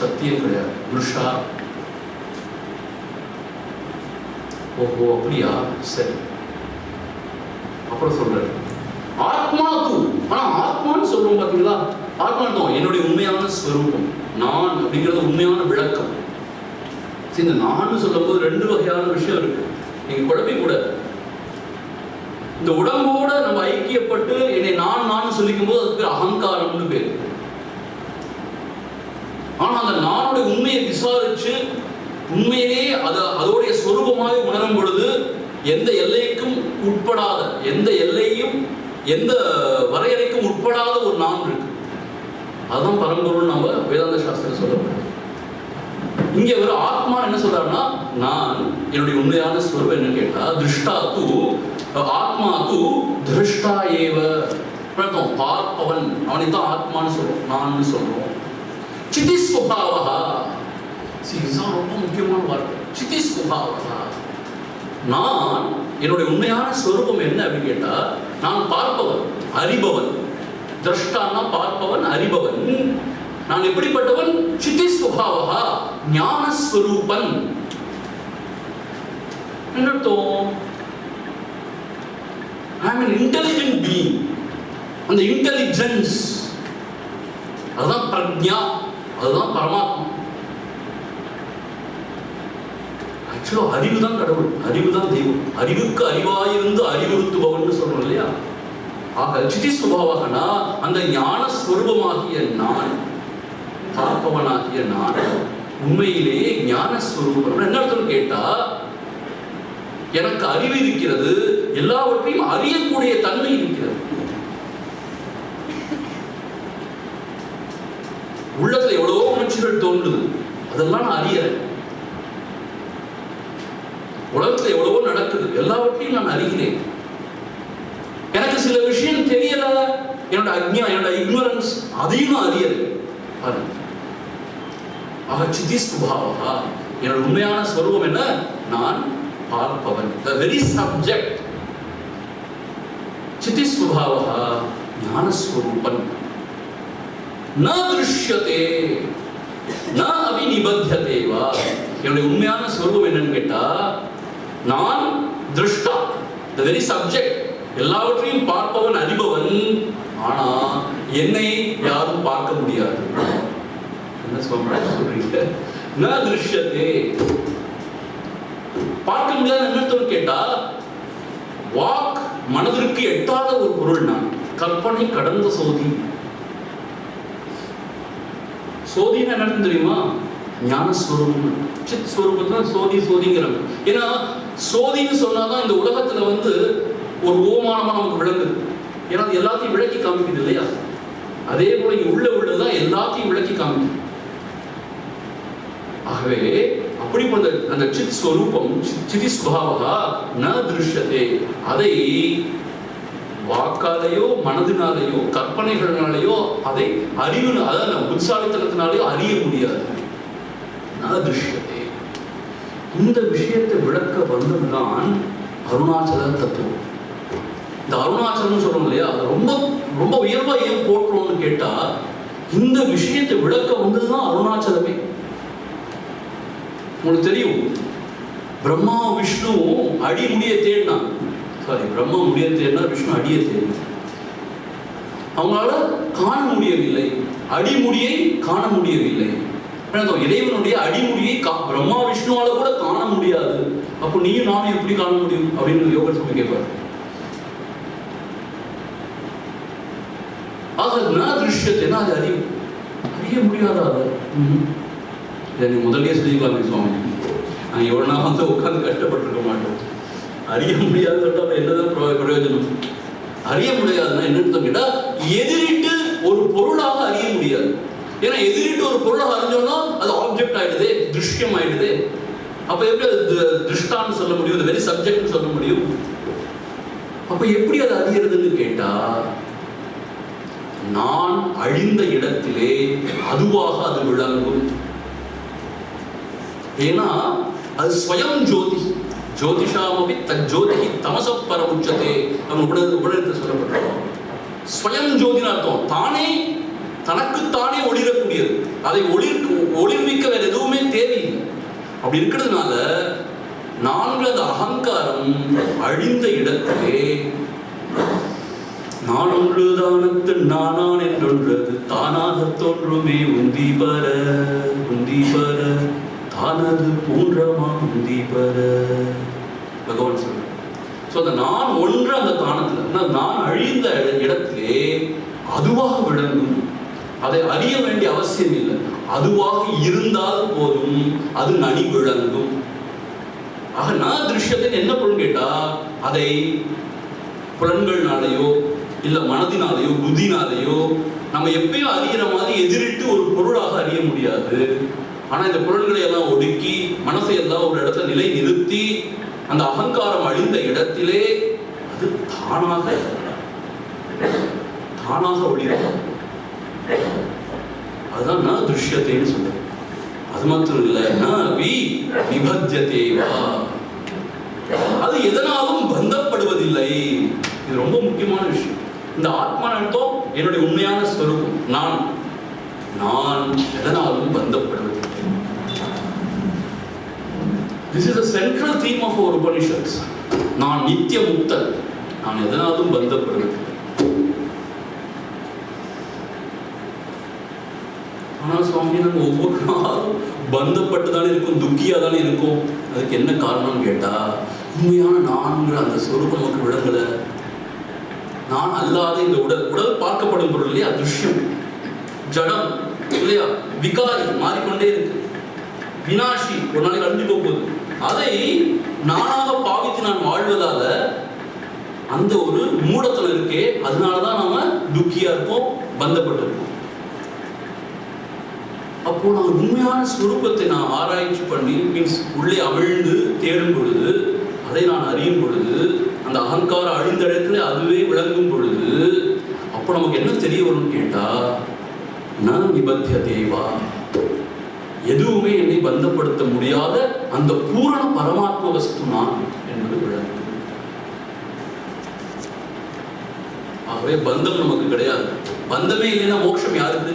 சத்தியம் கிடையாது. மிருஷா. ஓஹோ, அப்படியா, சரி. அப்புறம் சொல்றாரு ஆத்மா தூ. ஆனா ஆத்மான்னு சொல்றோம் பாத்தீங்களா? ஆத்மா என்னுடைய உண்மையான ஸ்வரூபம், நான் அப்படிங்கிறது உண்மையான விளக்கம். இந்த நான் சொல்லும் போது 2 வகையான விஷயம் இருக்கு, நீங்க குழப்பி கூட. இந்த உடம்போட நம்ம ஐக்கியப்பட்டு என்னை நான் சொல்லிக்கும் போது அதுக்கு அகங்காரம்னு பேரு. ஆனா அந்த நானுடைய உண்மையை விசாரிச்சு உண்மையே அதோடைய சொரூபமாக உணரும் பொழுது எந்த எல்லைக்கும் உட்படாத, எந்த எல்லையும் எந்த வரையறைக்கும் உட்படாத ஒரு நான் இருக்கு. அதுதான் பரம்பொருள் நம்ம வேதாந்த சாஸ்திரம் சொல்லப்படுது. இங்க ஒரு ஆத்மா என்ன சொல்றாருன்னா, நான் என்னுடைய உண்மையான ஸ்வரூபம் என்ன கேட்டா, திருஷ்டா தூ ஆத்மா தூ திருஷ்டா ஏவ. பார்ப்பவன், அவனை தான் ஆத்மான்னு சொல்றோம், நான் சொல்றோம். சிதி ஸ்வபாவஹா, ரொம்ப முக்கியமான வார்த்தை, சிதி ஸ்வபாவஹா. நான் என்னுடைய உண்மையான ஸ்வரூபம் என்ன அப்படின்னு கேட்டா, நான் பார்ப்பவன், அறிபவன். திருஷ்டான்னா பார்ப்பவன், அறிபவன். நான் எப்படிப்பட்டவன்? சிதி ஸ்வபாவஹா, ஞானஸ்வரூபன். என்ன அர்த்தம்? I am an intelligent being. அந்த இன்டெலிஜென்ஸ், அதுதான் பிரக்ஞா, அதுதான் பரமாத்மா. ஆக்சுவலா அறிவு தான் கடவுள், அறிவு தான் தெய்வம். அறிவுக்கு அறிவாயிருந்து அறிவுறுத்துபவன் சொல்றோம் இல்லையா? ஆக சிதி சுபாவகனா அந்த ஞான ஸ்வரூபமாகிய நான், பார்ப்பவனாகிய நான் உண்மையிலேயே ஞான ஸ்வரூபம். என்ன அர்த்தம் கேட்டா, எனக்கு அறிவு இருக்கிறது, எல்லாவற்றையும் அறியக்கூடிய தன்மை இருக்கிறது. உள்ளத்துல எவ்வளவோ உணர்ச்சிகள் தோன்றுது, அதெல்லாம் நான் அறியறேன். உலகத்துல எவ்வளவோ நடக்குது, எல்லாவற்றையும் நான் அறிகிறேன். எனக்கு சில விஷயம் தெரியல, என்னோட அக்ஞா, என்னோட இக்னோரன்ஸ், அதையும் நான் அறியலை. ஆக சிதி சுபாவா, என்னோட உண்மையான ஸ்வரூபம் என்ன? நான் பார்ப்பவன், the very subject. Sidi Subhava ஞானஸ்வரூபன். ந திருஷ்யதே ந அபிநிபத்யதே வா. என்னுடைய உண்மையான ஸ்வரூபம் என்னன்னு கேட்டா, நான் திருஷ்டா, the very subject, எல்லாவற்றையும் பார்ப்பவன், அறிபவன். ஆனா என்னை யாரும் பார்க்க முடியாது. என்ன சொல்றீங்க? ந திருஷ்யதே, பார்க்க முடியாது. என்ன கேட்டா, வாக் மனதிற்கு எட்டாத ஒரு பொருள். நான் கற்பனை கடந்த சோதி. சோதின்னு என்ன தெரியுமா? ஞானஸ்வரூபம், சித் ஸ்வரூபத்தான் சோதி சோதிங்கிறாங்க. ஏன்னா சோதின்னு சொன்னாதான் இந்த உலகத்துல ஒரு ஓமானமா நமக்கு விளங்குது. ஏன்னா அது எல்லாத்தையும் விளக்கி காமிக்குது இல்லையா? அதே போல இங்க உள்ளதான் எல்லாத்தையும் விளக்கி காமிக்குது. ஆகவே அப்படிப்பட்ட அந்த சித் ஸ்வரூபம், சிதி ஸ்வபாவா ந திருஷ்யதே, அதை வாக்காலேயோ மனதினாலேயோ கற்பனைகளினாலேயோ அதை அறிவு, அதாவது புத்திசாலித்தனத்தினாலேயோ அறிய முடியாது. ந திருஷ்யதே. இந்த விஷயத்தை விளக்க வந்ததுதான் அருணாச்சல தத்துவம். இந்த அருணாச்சலம் சொல்றோம் இல்லையா, அது ரொம்ப ரொம்ப உயர்வா ஏன் போற்றோம்னு கேட்டா, இந்த விஷயத்தை விளக்க வந்ததுதான் அருணாச்சலமே. உங்களுக்கு தெரியும், பிரம்மா விஷ்ணு அடி முடிய தேடினா, பிரம்மா முடிய தேடினா, விஷ்ணு அடியை தேடினா. அவங்களால காண முடியவில்லை, அடிமுடியை காண முடியவில்லை. இறைவனுடைய அடிமுடியை பிரம்மா விஷ்ணுவால கூட காண முடியாது. அப்போ நீயும் நானும் எப்படி காண முடியும் அப்படின்னு யோகர் சுவாமி கேட்பார். ஆக ந திருஷ்யத்தைனா அது அறிய முடியாதா? இதை நீ முதலே சொல்லிக்கலாமே சுவாமி, நாங்கள் எவ்வளோ நாள் உட்காந்து கஷ்டப்பட்டிருக்க மாட்டோம். அறிய முடியாது சொல்லிட்டு என்னதான் பிரயோஜனம்? அறிய முடியாதுன்னா என்னன்னு கேட்டால், எதிரிட்டு ஒரு பொருளாக அறிய முடியாது. ஏன்னா எதிரிட்டு ஒரு பொருளாக அறிஞ்சோம்னா அது ஆப்ஜெக்ட் ஆயிடுது, திருஷ்யம் ஆயிடுது. அப்போ எப்படி அது திருஷ்டான்னு சொல்ல முடியும், வெரி சப்ஜெக்ட்னு சொல்ல முடியும்? அப்போ எப்படி அதை அறியறதுன்னு கேட்டா, நான் அழிந்த இடத்திலே அதுவாக அது விளங்கும். ஏன்னா அது ஸ்வயம் ஜோதி, ஜோதிஷாமபி தஜ்ஜோதி தமசப்பர உச்சதே. நம்ம உபநிடத்தில் சொல்லப்பட்டோம். ஸ்வயம் ஜோதின்னு அர்த்தம் தானே, தனக்குத்தானே ஒளிரக்கூடியது. அதை ஒளிர்விக்க வேற எதுவுமே தேவையில்லை. அப்படி இருக்கிறதுனால நான்கு அந்த அகங்காரம் அழிந்த இடத்திலே நான் ஒன்று தானத்து நானான் என்றொன்றது தானாக தோன்றுமே உந்தி பர தானது பூன்றமா உந்தி பர பகவான் சொல்ற. ஸோ அந்த நான் ஒன்று அந்த தானத்தில், நான் அழிந்த இடத்திலே அதுவாக விளங்கும். அதை அறிய வேண்டிய அவசியம் இல்லை, அதுவாக இருந்தால் போதும், அது நனி விளங்கும். ஆக நான் திருஷ்யத்தின் என்ன பொருள் கேட்டா, அதை புலன்கள்னாலேயோ இல்ல மனதினாலேயோ புத்தினாலேயோ நம்ம எப்பயும் அறிகிற மாதிரி எதிரிட்டு ஒரு பொருளாக அறிய முடியாது. ஆனா இந்த பொருள்களை எல்லாம் ஒடுக்கி மனசை எல்லாம் ஒரு இடத்துல நிலை நிறுத்தி அந்த அகங்காரம் அழிந்த இடத்திலே அது தானாக ஒளிரும். அதுதான் ந திருஷ்யத்தைன்னு சொல்றது. அது மட்டும் இல்ல, ந விபத்யதேவா, அது எதனாலும் பந்தப்படுவதில்லை. இது ரொம்ப முக்கியமான விஷயம். இந்த ஆத்மா அர்த்தம் என்னுடைய உண்மையான ஸ்வரூபம். நான் எதனாலும் பந்தப்படுவதில்லை. This is the central theme of our Upanishads. நான் நித்திய முக்தன், நான் எதனாலும் பந்தப்படுவதில்லை. ஆனால் சுவாமி, நம்ம ஒவ்வொரு நாளும் பந்தப்பட்டுதானே இருக்கும், துக்கியா தானே இருக்கும். அதுக்கு என்ன காரணம்னு கேட்டா, உண்மையான நான்கிற அந்த ஸ்வரூபம் நமக்கு விளங்கல. நான் அல்லாத இந்த உடல் பார்க்கப்படும் பொருள் இல்லையா, துஷ்யம், ஜடம் இல்லையா, விகாரி மாறிக்கொண்டே இருக்கு, வினாஷி, ஒரு நாளைக்கு அழிஞ்சு போகுது. அதை நானாக பாவித்து நான் வாழ்வதால அந்த ஒரு மூடத்தனம் இருக்கே, அதனாலதான் நாம துக்கியா இருப்போம், பந்தப்பட்டிருப்போம். அப்போ நான் உண்மையான ஸ்வரூபத்தை நான் ஆராய்ச்சி பண்ணி மீன்ஸ் உள்ளே அமிழ்ந்து தேடும் பொழுது, அதை நான் அறியும் பொழுது, அந்த அகங்காரம் அழிந்த இடத்துல அதுவே விளங்கும் பொழுது, அப்போ நமக்கு என்ன தெரிய வரும்னு கேட்டா, ந நிபத்தியதேவா, எதுவுமே என்னை பந்தப்படுத்த முடியாத அந்த பூரண பரமாத்ம வஸ்து நான் என்பது விளங்கும். ஆகவே பந்தம் நமக்கு கிடையாது. பந்தமே இல்லைன்னா மோட்சம் யாருக்கு?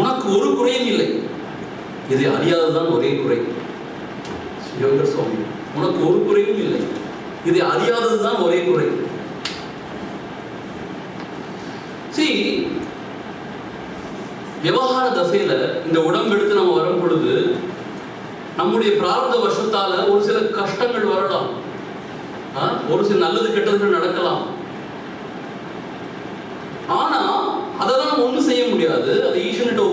உனக்கு ஒரு குறையும் இல்லை, இதை அறியாததுதான் ஒரே குறை. யோகர் சுவாமி, உனக்கு ஒரு குறையும் இல்லை, இதை அறியாததுதான் ஒரே குறை. விவகார தசையில இந்த உடம்பு எடுத்து நம்ம வரும் பொழுது நம்முடைய பிரார்த்த வசத்தால ஒரு சில கஷ்டங்கள் வரலாம், ஒரு சில நல்லது கெட்டதுகள் நடக்கலாம். ஆனா அதெல்லாம் நம்ம ஒண்ணும் செய்ய முடியாது, அதை ஈஸ்வரன்கிட்ட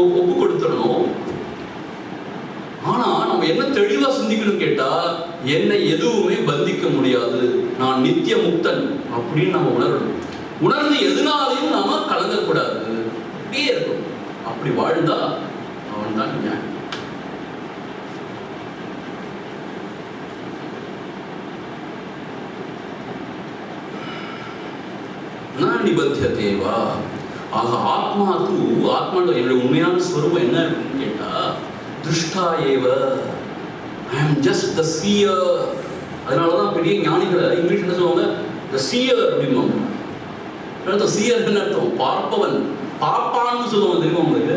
ஒப்பு கொடுத்துடணும். ஆனா நம்ம என்ன தெளிவா சிந்திக்கணும் கேட்டா, என்னை எதுவுமே பந்திக்க முடியாது, நான் நித்திய முக்தன் அப்படின்னு நம்ம உணரணும். உணர்ந்து எதுனாலையும் நாம கலங்கக்கூடாது, அப்படியே இருக்கும். அப்படி வாழ்ந்தா அவன் தான் ஞானி. நிபத்தியதேவா. ஆக ஆத்மா தூ, ஆத்மாண்ட என்னுடைய உண்மையான ஸ்வரூபம் என்ன இருக்குன்னு கேட்டா, திருஷ்டா ஏவ, ஐ அம் ஜஸ்ட் த சீயர். அதனாலதான் பெரிய ஞானிகளை இங்கிலீஷ் என்ன சொல்லுவாங்க, த சீயர் அப்படிம்பாங்க. சீயர் என்ன அர்த்தம்? பார்ப்பவன், பார்ப்பான்னு சொல்லுவாங்க. தெரியுமா உங்களுக்கு?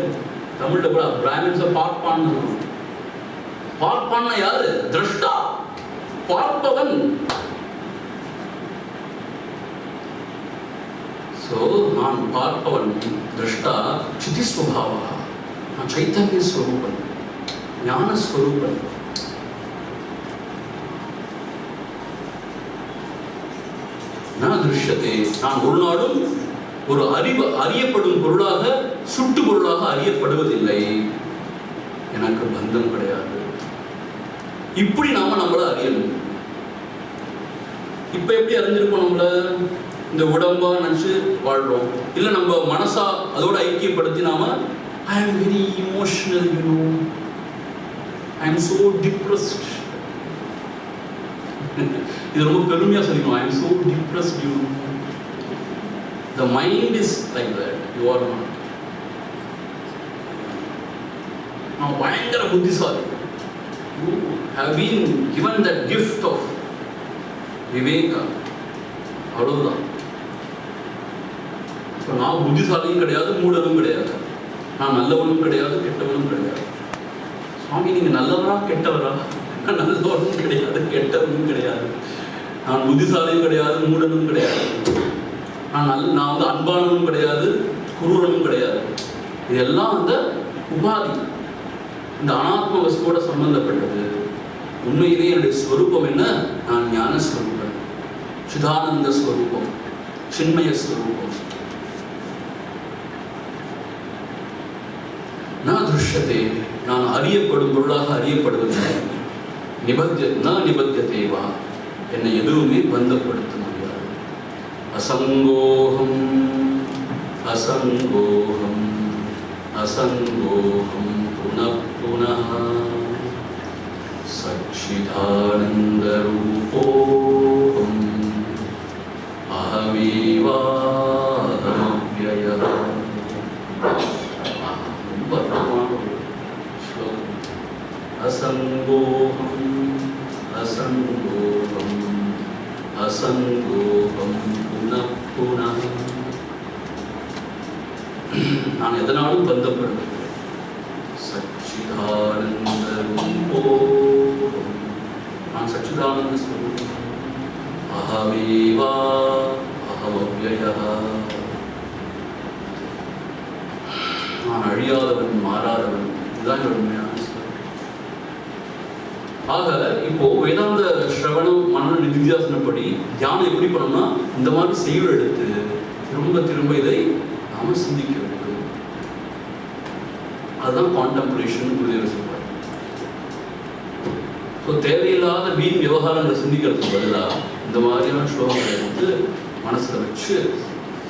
தமிழ்ல கூட பிராமின்ஸ பார்ப்பான்னு சொல்லுவாங்க. பார்ப்பான்னா யாரு? திரஷ்டா, பார்ப்பவன். சோ நான் பார்ப்பவன், திரஷ்டா, சிதிஸ்வபாவா, நான் சைத்தன்ய ஸ்வரூபன், ஞான ஸ்வரூபன். நான் திருஷ்யத்தை, நான் ஒரு நாளும் ஒரு அறியப்படும் பொருளாக, சுட்டு பொருளாக அறியப்படுவதில்லை. எனக்கு பந்தம் கிடையாது. இப்படி நாம நம்மள அறியணும். இப்ப எப்படி அறிஞ்சிருக்கோம்? நம்மள இந்த உடம்பா நினைச்சு வாழ்றோம், இல்ல நம்ம மனசா அதோட ஐக்கியப்படுத்தி நாம I am very emotional, you know, I am so depressed. இது ரொம்ப பெருமையா சொல்லிக்கணும், I am so depressed, you know. The mind is like that, you are not. நான் பயங்கர புத்திசாலி. You have been given that gift of viveka. அவ்வளவுதான். இப்போ நான் புத்திசாலியும் கிடையாது, மூடனும் கிடையாது, நான் நல்லவனும் கிடையாது, கெட்டவனும் கிடையாது. சுவாமி நீங்க நல்லவரா கெட்டவரா? நான் நல்லவனும் கிடையாது, கெட்டவனும் கிடையாது, நான் புத்திசாலியும் கிடையாது, மூடனும் கிடையாது, நான் வந்து அன்பானனும் கிடையாது, குரூரனும் கிடையாது. இதெல்லாம் அந்த உபாதி, இந்த அனாத்ம வஸ்துவோட சம்பந்தப்பட்டது. உண்மையிலே என்னுடைய ஸ்வரூபம் என்ன? நான் ஞான ஸ்வரூபம், சிதானந்த ஸ்வரூபம், சின்மய ஸ்வரூபம். நான் திருஷ்யத்தை, நான் அறியப்படும் பொருளாக அறியப்படுவதில்லை. நிபத்தியதேவா, என்னை எதுவுமே பந்தப்படுத்த முடியாது. அசங்கோகம் அசங்கோகம் அசங்கோகம் புனః புனः சச்சிதானந்த ரூபோகம் அஹமேவாஹமவ்யயः. அசங்கோகம் அசங்கோகம் அசங்கோகம் புனః புனः. நான் எதனாலும் பந்தப்படுவேன். சச்சிதானந்த ரூபோகம், நான் சச்சிதானந்த ஸ்வரூபம். அஹமேவா அஹமவ்யயः, நான் அழியாதவன், மாறாதவன். இதுதான் என்னோட உண்மையான ஸ்வரூபம். ஆக இப்போ வேதாந்த ஸ்ரவணம் மன நிதித்தியாசனப்படி தியானம் எப்படி பண்ணணும்னா, இந்த மாதிரி செயல் எடுத்து திரும்ப திரும்ப இதை நாம சிந்திக்க வேண்டும். அதுதான் கான்டெம்ப்ளேஷன் குருதேவர் சொல்றார். ஸோ தேவையில்லாத வீண் விவகாரங்களை சிந்திக்கிறதுக்கு பதிலாக இந்த மாதிரியான ஸ்லோகங்களை வந்து மனசில் வச்சு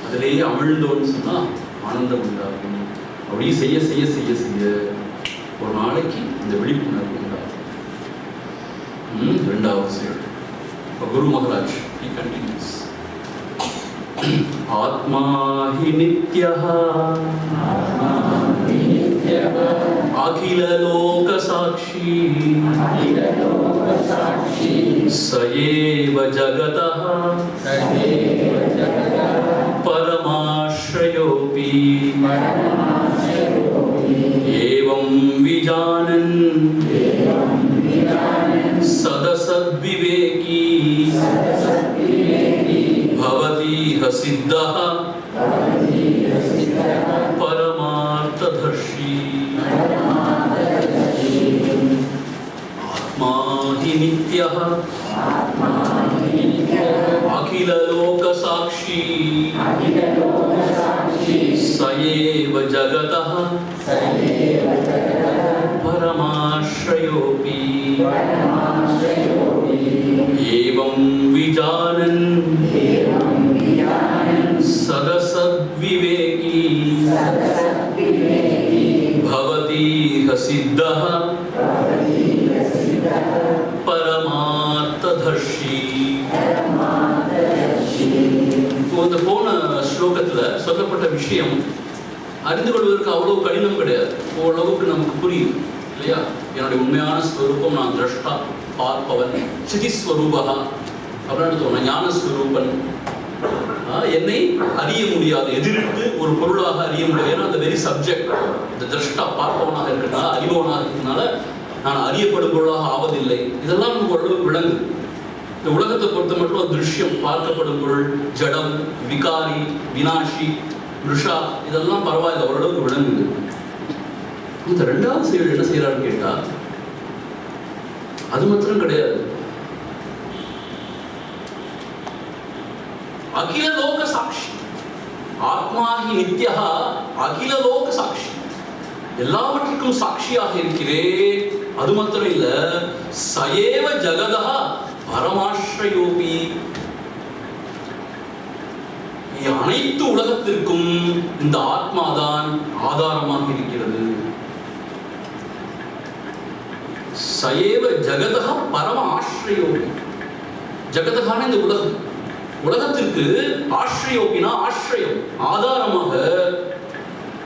அதிலேயே அமிழ்ந்தோன்னு சொன்னால் ஆனந்தம் உண்டாகும். அப்படியே செய்ய செய்ய செய்ய செய்ய ஒரு நாளைக்கு இந்த விழிப்புணர்வு உண்டாகும். ரெண்டாவது செயல். இப்போ குரு மகராஜ் He continues. आत्मा हि नित्यः अखिल लोक साक्षी स एव जगतः परमाश्रयोऽपि एवं विजानन् सदसद्विवेकी भवति सिद्धः परमार्थदर्शी। आत्मा हि नित्यः अखिल लोक साक्षी स एव जगतः परमाश्रयोऽपि एवं विजानन् सदसद्विवेकी भवति सिद्धः परमार्थदर्शी। இந்த போன ஸ்லோகத்துல சொல்லப்பட்ட விஷயம் அறிந்து கொள்வதற்கு அவ்வளவு கடினம் கிடையாது. ஓரளவுக்கு நமக்கு புரியும் இல்லையா? என்னுடைய உண்மையான ஸ்வரூபம் நான் திரஷ்டா, பார்ப்பவன், சிதிஸ்வரூபா அப்படின்னு தோணும். ஞானஸ்வரூபன், என்னை அறிய முடியாது, எதிர்த்து ஒரு பொருளாக அறிய முடியாது. ஏன்னா அந்த வெரி சப்ஜெக்ட், இந்த திரஷ்டா பார்ப்பவனாக இருக்கிறதுனால, அறிபவனாக இருக்கிறதுனால நான் அறியப்படும் பொருளாக ஆவதில்லை. இதெல்லாம் நமக்கு ஓரளவுக்கு விளங்குது. இந்த உலகத்தை பொறுத்த மட்டும் திருஷ்யம், பார்க்கப்படும் பொருள், ஜடம், விகாரி, வினாஷி, ருஷா, இதெல்லாம் பரவாயில்லை, ஓரளவுக்கு விளங்குது. இந்த ரெண்டாவது செயல் என்ன செய்யறான்னு கேட்டா, அது மாத்திரம் கிடையாது. அகில லோக சாட்சி, ஆத்மா ஹி நித்யஹ அகில லோக சாட்சி, எல்லாவற்றுக்கும் சாட்சியாக இருக்கிறேன். அது மாத்திரம் இல்ல, சயேவ ஜகதஹ பரமாஸ்ரயோபி, அனைத்து உலகத்திற்கும் இந்த ஆத்மாதான் ஆதாரமாக இருக்கிறது. சயேவ ஜகதஹ பரம ஆஸ்ரயோபி, ஜகதஹான இந்த உலகம், உலகத்திற்கு ஆஸ்ரயோபினா ஆஸ்ரயம், ஆதாரமாக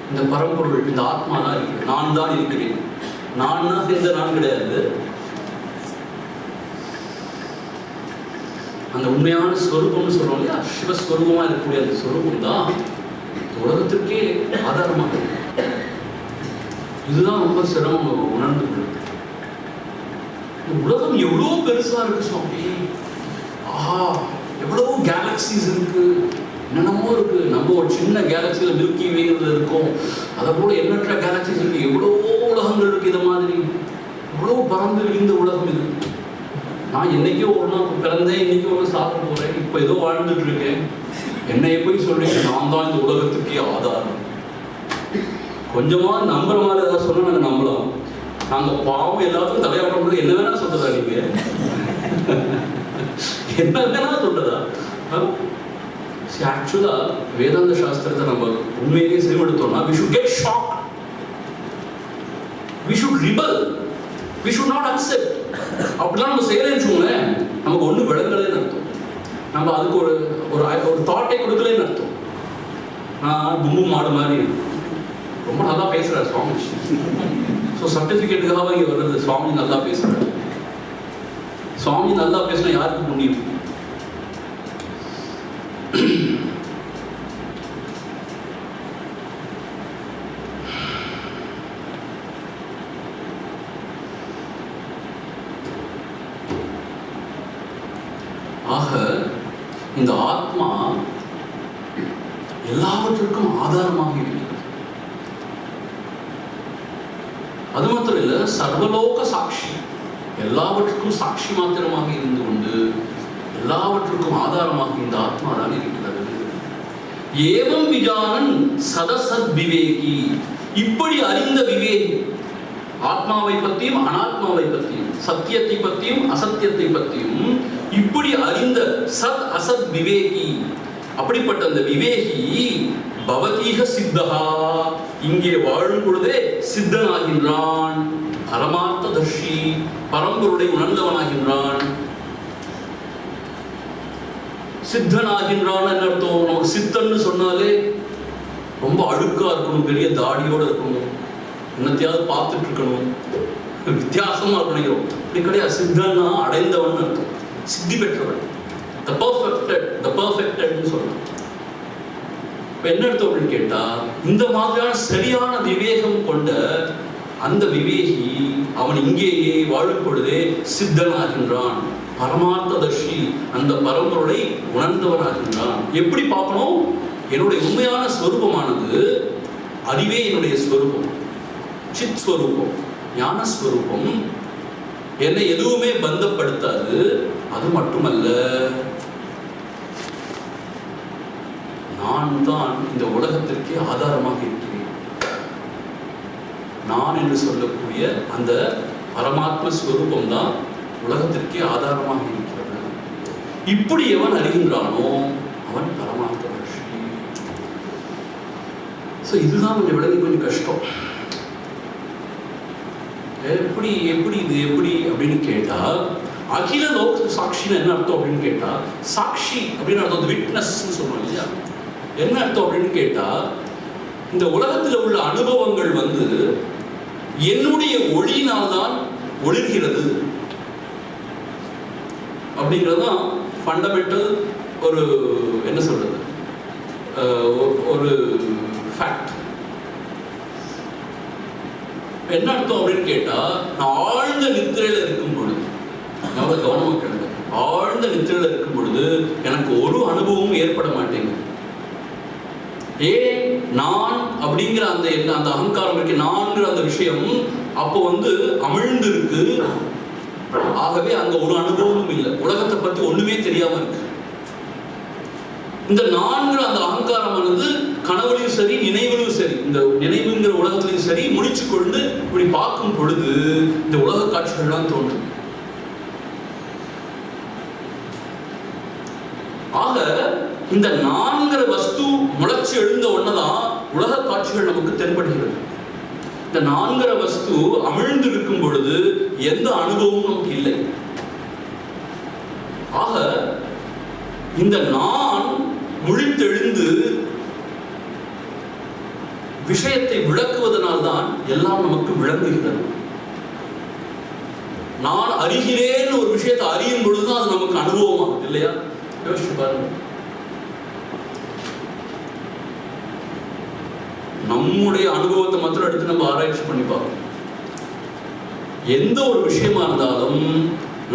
இந்த பரம்பொருள், இந்த ஆத்மா தான் இருக்கு. நான் தான் இருக்கிறேன். நான் இந்த நான் கிடையாது, அந்த உண்மையான ஸ்வரூபம்னு சொல்றோம் இல்லையா, சிவஸ்வரூபமா இருக்கக்கூடிய அந்த ஸ்வரூபம் தான் உலகத்திற்கே ஆதாரமாக. இதுதான் ரொம்ப சிரமம் உணர்ந்து கொள்ளுது. உலகம் எவ்வளோ பெருசா இருக்கு சுவாமி, ஆஹா எவ்வளவு கேலக்சிஸ் இருக்கு, என்னென்னமோ இருக்கு. நம்ம ஒரு சின்ன கேலக்சியில மில்கி வேங்கிறதுல இருக்கோம், அதை போல எண்ணற்ற கேலக்சிஸ் இருக்கு, எவ்வளவோ உலகங்கள் இருக்கு. இதை மாதிரி எவ்வளவு பறந்து விரிந்த உலகம் இது. நான் என்னைக்கோ ஒன்றா பிறந்தேன், இன்னைக்கோ ஒன்று சாப்பிட போறேன், இப்போ ஏதோ வாழ்ந்துட்டு இருக்கேன். என்னைய போய் சொல்றீங்க நான் தான் இந்த உலகத்துக்கே ஆதாரம். கொஞ்சமா நம்புற மாதிரி ஏதாவது சொன்னா நாங்கள் நம்பலாம். நாங்கள் பாவம் எல்லாத்துக்கும் தலையாடுறது என்ன வேணா சொல்றதா நீங்க? என்ன வேணா சொல்றதா? ஆக்சுவலா வேதாந்த சாஸ்திரத்தை நம்ம உண்மையிலேயே செவிமடுத்தோம்னா, we should get shocked, we should rebel, we should not accept. அப்படிலாம் நம்ம செய்யறேன்னு வச்சுக்கோங்களேன், நமக்கு ஒண்ணு விளங்கலைன்னு அர்த்தம். நம்ம அதுக்கு ஒரு ஒரு தாட்டை கொடுக்கலன்னு அர்த்தம். நான் தும்பு மாடு மாதிரி ரொம்ப நல்லா பேசுறாரு சுவாமி. ஸோ சர்டிஃபிகேட்டுக்காக இங்கே வர்றது, சுவாமி நல்லா பேசுறாரு. சுவாமி நல்லா பேசினா யாருக்கு புண்ணியம்? ஆக இந்த ஆத்மா எல்லாவற்றிற்கும் ஆதாரமாக இருக்கிறது. அது மாத்திரம் இல்ல, சர்வலோக சாட்சி, எல்லாவற்றுக்கும் சாட்சி மாத்திரமாக இருந்து கொண்டு எல்லாவற்றுக்கும் ஆதாரமாக இந்த ஆத்மா தான் இருக்கிறது. ஏவம் விஜானன் சதசத் விவேகி, இப்படி அறிந்த விவேகி, ஆத்மாவை பற்றியும் அனாத்மாவை பற்றியும், சத்தியத்தை பற்றியும் அசத்தியத்தை பற்றியும் இப்படி அறிந்த சத் அசத் விவேகி, அப்படிப்பட்ட அந்த விவேகி பவதீக சித்தஹா, இங்கே வாழும் பொழுதே சித்தனாகின்றான். பரமார்த்ததர்ஷி, பரம்பொருளை உணர்ந்தவனாகின்றான். சித்தன் ஆகின்றான்னு என்ன அர்த்தம்? நமக்கு சித்தன்னு சொன்னாலே ரொம்ப அழுக்கா இருக்கணும், பெரிய தாடியோட இருக்கணும், என்னத்தையாவது பார்த்துட்டு இருக்கணும், வித்தியாசமா இருக்கணும். இப்படி கிடையாது. சித்தன்னா அடைந்தவன் அர்த்தம், சித்தி பெற்றவன், த பர்ஃபெக்டட்னு சொல்லணும். இப்ப என்ன அர்த்தம் அப்படின்னு கேட்டா, இந்த மாதிரியான சரியான விவேகம் கொண்ட அந்த விவேகி அவன் இங்கேயே வாழும் பொழுதே சித்தன் ஆகின்றான், பரமார்த்ததர்ஷி, அந்த பரம்பொருளை உணர்ந்தவன் ஆகின்றான். எப்படி பார்க்கணும்? என்னுடைய உண்மையான ஸ்வரூபமானது அறிவே என்னுடைய ஸ்வரூபம், சித் ஸ்வரூபம், ஞான ஸ்வரூபம், என்னை எதுவுமே பந்தப்படுத்தாது. அது மட்டுமல்ல, நான் தான் இந்த உலகத்திற்கே ஆதாரமாக இருக்கிறேன். நான் என்று சொல்லக்கூடிய அந்த பரமாத்ம ஸ்வரூபம் தான் உலகத்திற்கே ஆதாரமாக இருக்கிறது. இப்படி எவன் அறிகின்றானோ அவன் பரமாத்ம ரிஷி. இதுதான் கொஞ்சம் விளங்கி கொஞ்சம் கஷ்டம். எப்படி அப்படின்னு கேட்டா, அகில லோக சாட்சின்னு என்ன அர்த்தம் அப்படின்னு கேட்டா, சாட்சி அப்படின்னு அர்த்தம் விட்னஸ் சொல்றோம் இல்லையா? என்ன அர்த்தம் அப்படின்னு கேட்டா, இந்த உலகத்தில் உள்ள அனுபவங்கள் என்னுடைய ஒளியினால் தான் ஒளிர்கிறது அப்படிங்கிறதுதான் ஃபண்டமெண்டல் ஒரு என்ன சொல்றது, ஒரு ஃபேக்ட். என்ன அர்த்தம் அப்படின்னு கேட்டா, நான் ஆழ்ந்த நித்திரையில இருக்கும் பொழுது, எவ்வளவு கவனமா கேளுங்க, ஆழ்ந்த நித்திரையில இருக்கும் பொழுது எனக்கு ஒரு அனுபவமும் ஏற்பட மாட்டேங்குது. ஏன்? நான் அப்படிங்கிற அந்த அகங்காரம் இருக்கு, நான்கிற அந்த விஷயம் அப்போ அமிழ்ந்து இருக்கு. ஆகவே அங்க ஒரு அனுபவமும் இல்லை, உலகத்தை பத்தி ஒண்ணுமே தெரியாம இருக்கு. இந்த நான்கிற அந்த அகங்காரம் கனவுலையும் சரி, நினைவிலும் சரி, இந்த நினைவுங்கிற உலகத்திலையும் சரி முடிச்சு கொண்டு இப்படி பார்க்கும் பொழுது இந்த உலக காட்சிகள்லாம் தோன்றும். ஆக இந்த நான்கிற வஸ்து முளைச்சு எழுந்த ஒன்னதான் உலக காட்சிகள் நமக்கு தென்படுகிறது. இந்த நான்கிற வஸ்து அமிழ்ந்து இருக்கும் பொழுது எந்த அனுபவமும் நமக்கு இல்லை. ஆக இந்த நான் முழித்தெழுந்து விஷயத்தை விளக்குவதனால்தான் எல்லாம் நமக்கு விளங்குகிறது. நான் அறிகிறேன் ஒரு விஷயத்தை அறியும் பொழுதுதான் அது நமக்கு அனுபவமாகுது இல்லையா? யோசிச்சு பாருங்க. நம்முடைய அனுபவத்தை மாத்திரம் எடுத்து நம்ம ஆராய்ச்சி பண்ணி பார்க்கணும். எந்த ஒரு விஷயமா இருந்தாலும்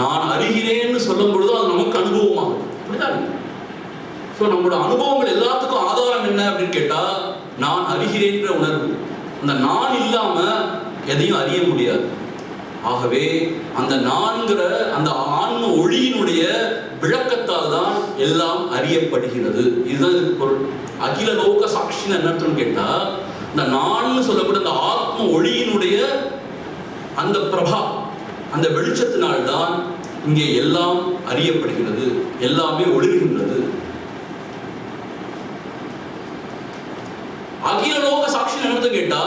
நான் அறிகிறேன்னு சொல்லும் பொழுது அது நமக்கு அனுபவமாகும். அப்படிதான். நம்மளோட அனுபவங்கள் எல்லாத்துக்கும் ஆதாரம் என்ன அப்படின்னு கேட்டா, நான் அறிகிறேன்ற உணர்வு. அந்த நான் இல்லாம எதையும் அறிய முடியாது. ஆகவே அந்த நான்கிற அந்த ஆன்ம ஒளியினுடைய விளக்கத்தால் தான் எல்லாம் அறியப்படுகிறது. இதுதான் இதுக்கு பொருள். அகில லோக சாட்சின்னு என்ன அர்த்தம்னு கேட்டா, இந்த நான் சொல்லப்பட்ட அந்த ஆத்ம ஒளியினுடைய அந்த பிரபா, அந்த வெளிச்சத்தினால்தான் இங்கே எல்லாம் அறியப்படுகிறது, எல்லாமே ஒளிர்கின்றது. அகில லோக சாட்சி என்ன கேட்டா,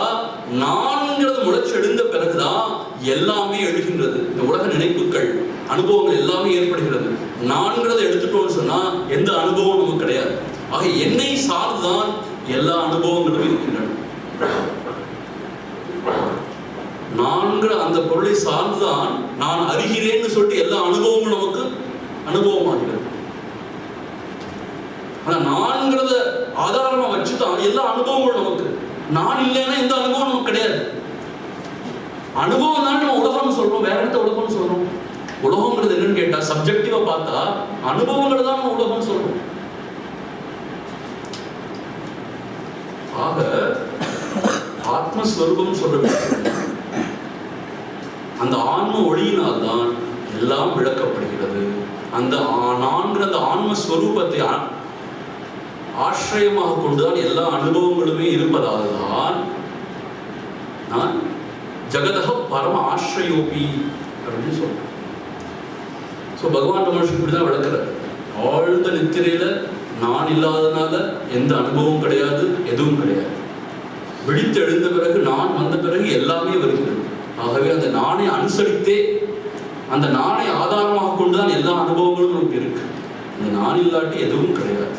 நான்கிறது முளைச்சு எழுந்த பிறகுதான் எல்லாமே எழுகின்றது. இந்த உலக நினைப்புகள், அனுபவங்கள் எல்லாமே ஏற்படுகிறது. நான்கிறத எடுத்துட்டோம்னு சொன்னா எந்த அனுபவம் நமக்கு கிடையாது. ஆக என்னை சார்ந்துதான் எல்லா அனுபவங்களும் இருக்கின்றன. நான்கிற அந்த பொருளை சார்ந்துதான் நான் அறிகிறேன்னு சொல்லிட்டு எல்லா அனுபவங்களும் நமக்கு அனுபவமாகிறது. ஆனா நான்கிறத ஆதாரமா வச்சுதான் எல்லா அனுபவங்களும் நமக்கு. நான் இல்லைன்னா எந்த அனுபவம் நமக்கு கிடையாது. அனுபவம் தான் நம்ம உலகம்னு சொல்றோம், வேற என்ன உலகம்னு சொல்றோம்? உலகங்கிறது என்னன்னு கேட்டா, சப்ஜெக்டிவா பார்த்தா அனுபவங்களை தான் நம்ம உலகம் சொல்றோம். ஆக ஆத்மஸ்வரூபம் சொல்ற அந்த ஆன்ம ஒளியினால் தான் எல்லாம் விளக்கப்படுகிறது. அந்த நான்கிற அந்த ஆன்மஸ்வரூபத்தை ஆශ්‍රயமாக கொண்டுதான் எல்லா அனுபவங்களுமே இருப்பதால் தான் நான் ஜகதக பரம ஆශ්‍රயோபி அப்படின்னு சொல்றேன். பகவான் மனுஷன் இப்படிதான் விளக்குறார். ஆழ்ந்த நித்திரையில நான் இல்லாதனால எந்த அனுபவம் கிடையாது, எதுவும் கிடையாது. விழித்து எழுந்த பிறகு நான் வந்த பிறகு எல்லாமே வருகிறது. ஆகவே அந்த நானை அனுசரித்தே, அந்த நானை ஆதாரமாக கொண்டுதான் எல்லா அனுபவங்களும் நமக்கு இருக்கு. இந்த நான் இல்லாட்டி எதுவும் கிடையாது.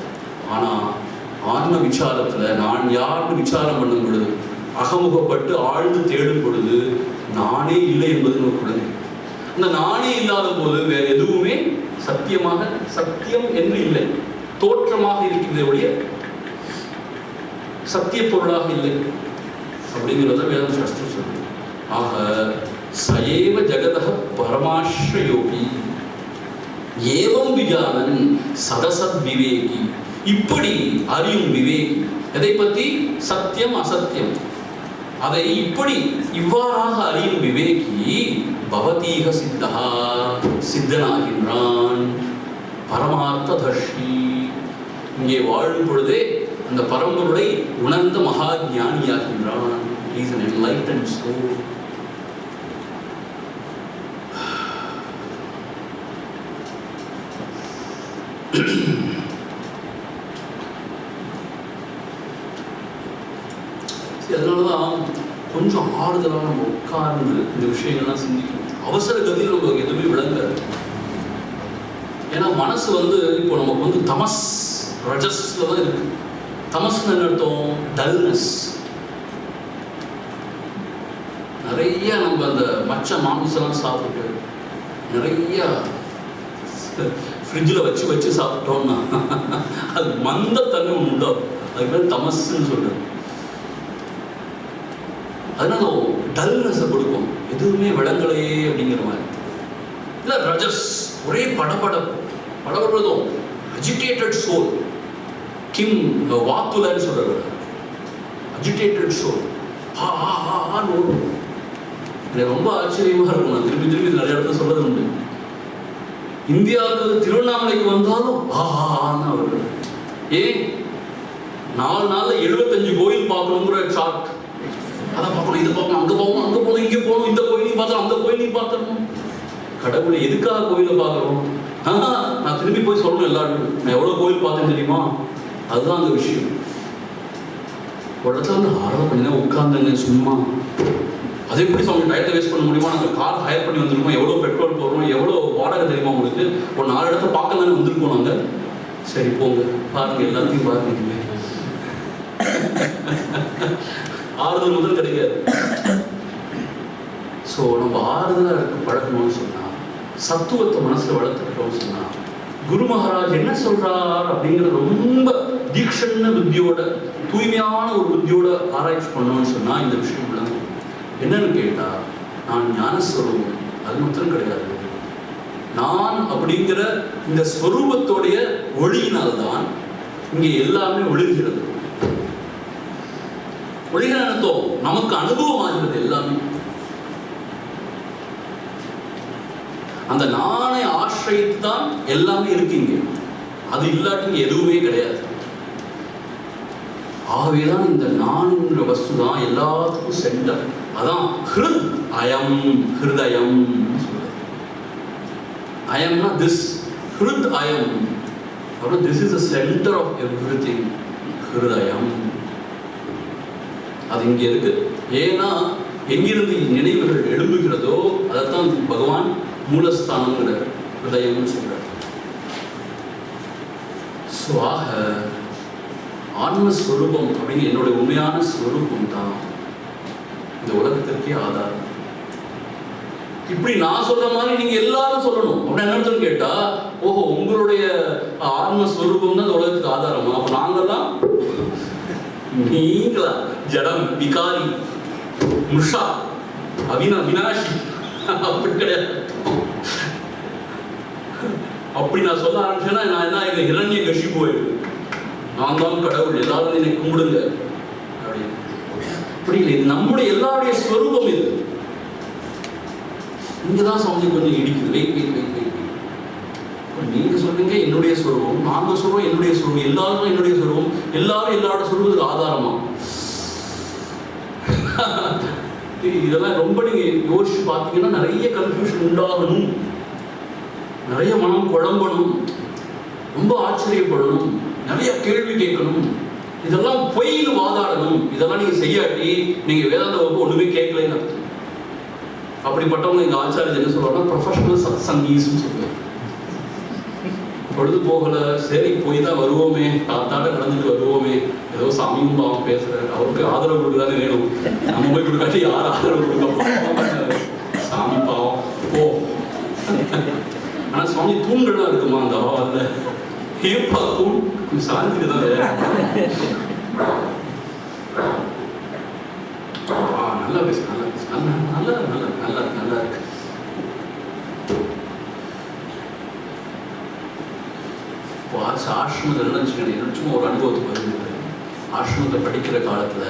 ஆனால் ஆன்ம விசாரத்தில் நான் யாருன்னு விசாரம் பண்ணும் பொழுது, அகமுகப்பட்டு ஆழ்ந்து தேடும் பொழுது நானே இல்லை என்பது நமக்கு உடனே. இந்த நானே இல்லாத போது வேற எதுவுமே சத்தியமாக சத்தியம் என்று இல்லை, தோற்றமாக இருக்கிறதே ஒழிய சத்திய பொருளாக இல்லை அப்படிங்கிறத வேத சாஸ்திரம் சொல்லுது. ஆக சயேவ ஜகதः பரமாஸ்ர யோகி ஏவம் விஜானன் சதசத் விவேகி. இப்படி அறியும் விவேகி எதை பற்றி? சத்தியம் அசத்தியம். அதை இப்படி இவ்வாறாக அறியும் விவேகி பவதீக சித்தா, சித்தனாகின்றான். பரமார்த்த தர்ஷி, இங்கே வாழும் பொழுதே அந்த பரம்பொருளை உணர்ந்த மகா ஞானியாகின்றான். He is an enlightened soul. அதனாலதான் கொஞ்சம் ஆறுதலாக நம்ம உட்கார்ந்து இந்த விஷயங்கள்லாம் சிந்திக்கணும். அவசர கதியில் நமக்கு எதுவுமே விளங்காது. ஏன்னா மனசு இப்போ நமக்கு தமஸ் ரஜஸ்ல தான் இருக்கு. தமஸ்னு என்ன அர்த்தம்? டல்னஸ். நிறைய நம்ம அந்த மச்ச மாமிசெல்லாம் சாப்பிட்டு நிறைய ஃப்ரிட்ஜில் வச்சு சாப்பிட்டோம்னா அது மந்தத்தன்மை ஒன்று உண்டாகும். அதுக்கு பேர் தமஸ்ன்னு சொல்றது. அதனால டல்னஸை கொடுக்கும், எதுவுமே விளங்கலையே அப்படிங்கிற மாதிரி. இல்லை ரஜஸ், ஒரே படபடுறதும் அஜிடேட்டட் சோல். கிம் வாத்துலன்னு சொல்றாரு, அஜிடேட்டட் சோல். எனக்கு ரொம்ப ஆச்சரியமா இருக்கும். நான் திருப்பி நிறைய இடத்துல சொல்றது உண்டு. இந்தியாவுக்கு திருவண்ணாமலைக்கு வந்தாலும் ஆன்னு வருது. ஏன் 4 நாள்ல 75 கோயில் பார்க்கணுங்கிற சார்ட். அதை பார்க்கணும், இதை பார்க்கணும், அங்கே போகணும், அங்கே போகணும், இங்கே போகணும், இந்த கோயிலையும் பார்த்தோம், அந்த கோயிலையும் பார்த்துடணும். கடவுளை எதுக்காக கோயிலை பார்க்குறோம்? நான் திரும்பி போய் சொல்லணும் எல்லாருக்கும், நான் எவ்வளோ கோயில் பார்த்தேன்னு தெரியுமா? அதுதான் அந்த விஷயம். ஒரு இடத்துல ஆர்வம் பண்ணி உட்காந்துங்க சும்மா. அதே எப்படி அவங்க டயத்தை வேஸ்ட் பண்ண முடியுமா? நாங்கள் கார் ஹயர் பண்ணி வந்திருக்கோம், எவ்வளோ பெட்ரோல் போடுறோம், எவ்வளோ வாடகை தெரியுமா உங்களுக்கு? ஒரு 4 இடத்த பார்க்க தானே வந்திருக்கோம் நாங்கள். சரி போங்க, பாருங்க, எல்லாத்தையும் பாருங்க. ஆறுதல் முதல் கிடைக்காது. ஸோ நம்ம ஆறுதலாக இருக்க பழக்கணும்னு சொன்னால், சத்துவத்தை மனசில் வளர்த்துக்கிட்டோம்னு சொன்னால், குரு மகாராஜ் என்ன சொல்றார் அப்படிங்கிற ரொம்ப தீக்ஷண புத்தியோட, தூய்மையான ஒரு புத்தியோட ஆராய்ச்சி பண்ணோம்னு சொன்னால் இந்த விஷயம் விளங்கும். என்னன்னு கேட்டால், நான் ஞானஸ்வரூபம், அது மாத்திரம் கிடையாது. நான் அப்படிங்கிற இந்த ஸ்வரூபத்தோடைய ஒளியினால்தான் இங்கே எல்லாமே ஒழுகிறது. ஒளிகிறதோ நமக்கு அனுபவம் ஆகிறது எல்லாமே. அந்த நானை ஆசிரியத்து தான் எல்லாமே இருக்குங்க. அது இல்லாட்டி எதுவுமே கிடையாது. ஆகவேதான் இந்த நான்கிற வஸ்து தான் எல்லாத்துக்கும் சென்டர். அதான் ஹிருத் அயம், ஹிருதயம் சொல்றது. அயம்னா திஸ், ஹிருத் அயம். அப்புறம் this is the center of everything, ஹிருதயம். அது இங்கே இருக்கு. ஏன்னா எங்கிருந்து நினைவுகள் எழும்புகிறதோ அதைத்தான் பகவான் மூலஸ்தானங்கிற ஹிருதயம்னு சொல்றார். ஆக ஆன்மஸ்வரூபம் அப்படிங்கிற என்னுடைய உண்மையான ஸ்வரூபம் தான் இந்த உலகத்திற்கே ஆதாரம். இப்படி நான் சொல்ற மாதிரி நீங்க எல்லாரும் சொல்லணும் அப்படின்னு என்ன கேட்டா, ஓஹோ உங்களுடைய ஆன்மஸ்வரூபம் தான் இந்த உலகத்துக்கு ஆதாரமா? அப்ப நாங்கெல்லாம் நீங்களா ஜடம், விகாரி, முஷா, வினாஷி அப்படி கிடையாது. அப்படி நான் சொல்ல ஆரம்பிச்சேன்னா நான் என்ன இரண்ய கஷி போயிடுது. நான் தான் கடவுள், எல்லாரும் என்னை கும்பிடுங்க அப்படின்னு. அப்படி இல்லை, இது நம்முடைய எல்லாருடைய ஸ்வரூபம். இது இங்கதான் சவுண்ட் கொஞ்சம் இடிக்குது. நீங்க சொல்றீங்க என்னுடைய ஸ்வரூபம், நாங்க சொல்றோம் என்னுடைய ஸ்வரூபம், எல்லாரும் என்னுடைய ஸ்வரூபம், எல்லாரும் எல்லாரோட ஸ்வரூபத்துக்கு ஆதாரமா? இதெல்லாம் ரொம்ப நீங்க யோசிச்சு பார்த்தீங்கன்னா நிறைய கன்ஃபியூஷன் உண்டாகணும், நிறைய மனம் குழம்பணும், ரொம்ப ஆச்சரியப்படணும், நிறைய கேள்வி கேட்கணும், இதெல்லாம் பொய்னு வாதாடணும். இதெல்லாம் நீங்க செய்யாட்டி நீங்க வேதாந்த வகுப்பு ஒண்ணுமே கேட்கலன்னு அர்த்தம். அப்படிப்பட்டவங்க எங்க ஆச்சாரியர் என்ன சொல்றாங்கன்னா ப்ரொஃபஷனல் சத் சங்கீஸ்ன்னு சொல்லுவாங்க. பொழுது போகலை, சரி போய் தான் வருவோமே, காத்தாட நடந்துட்டு வருவோமே, ஏதோ சாமியும் பாவம் பேசுறாரு, அவருக்கு ஆதரவு கொடுத்தானே வேணும், நம்ம போய் கொடுக்காட்டி யார் ஆதரவு கொடுக்க, சாமி பாவம் போ. ஆனா சுவாமி தூண்கள்லாம் இருக்குமா அந்த அவாவில், ஏப்பா தூண் சாந்திக்கு தான் நல்லா பேசு, நல்லா பேசு, நல்லா நல்லா நல்லா நல்லா நல்லா இருக்கு. ஆசிரமத்தில் நினைச்சுக்கணும், சும்மா ஒரு அனுபவத்துக்கு வருது. ஆசிரமத்தை படிக்கிற காலத்துல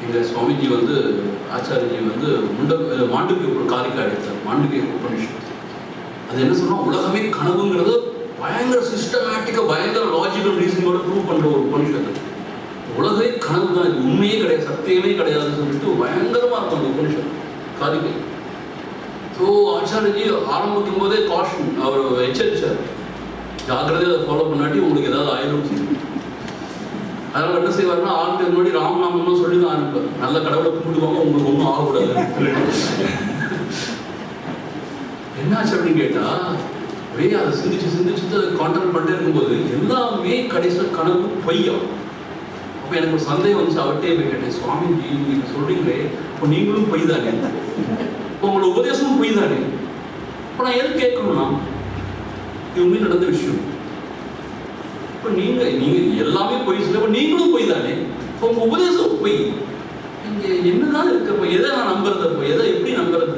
எங்க சுவாமிஜி வந்து ஆச்சாரியஜி வந்து மாண்டுக்கிய ஒரு காரிக்கா எடுத்தார், மாண்டுக்கிய உபனிஷத். அது என்ன சொன்னா, உலகமே கனவுங்கிறது பயங்கர சிஸ்டமேட்டிக்கா பயங்கர லாஜிக்கல் ரீசனோட ப்ரூவ் பண்ற ஒரு உபனிஷத்து. உலகமே கனவு தான், இது உண்மையே கிடையாது, சத்தியமே கிடையாதுன்னு சொல்லிட்டு பயங்கரமா இருக்கும் அந்த உபனிஷத் காரிக்கை. ஸோ ஆச்சாரியஜி ஆரம்பிக்கும் போதே காஷன் அவர் எச்சரிச்சார், ஜாக்கிரதையாக அதை ஃபாலோ பண்ணாட்டி உங்களுக்கு ஏதாவது ஆயிடும். அதனால என்ன செய்வாருன்னா, ஆளுக்கு முன்னாடி ராமநாமம்னு சொல்லி தான் ஆரம்பிப்பார், நல்ல கடவுளை கும்பிடுவாங்க, உங்களுக்கு ஒன்றும் ஆகக்கூடாது. என்னாச்சு அப்படின்னு கேட்டா, ஒரே அதை சிந்திச்சு சிந்திச்சு அதை கான்ட்ரோல் பண்ணிட்டே இருக்கும்போது எல்லாமே கடைசியில் கனவு பொய்யா. அப்போ எனக்கு ஒரு சந்தேகம் வந்துச்சு, அவர்கிட்டே போய் கேட்டேன், சுவாமிஜி நீங்கள் சொல்றீங்களே, இப்போ நீங்களும் பொய் தானே, இப்போ உங்களோட உபதேசமும் பொய் தானே, இப்போ நான் எது கேட்கணும்னா, இதுவுமே நடந்த விஷயம். இப்போ நீங்க எல்லாமே பொய் சொல்ல, இப்போ நீங்களும் பொய் தானே, இப்போ உங்க உபதேசம் பொய், இங்க என்னதான் இருக்கப்போ எதை நான் நம்புறது, அப்போ எதை எப்படி நம்புறது?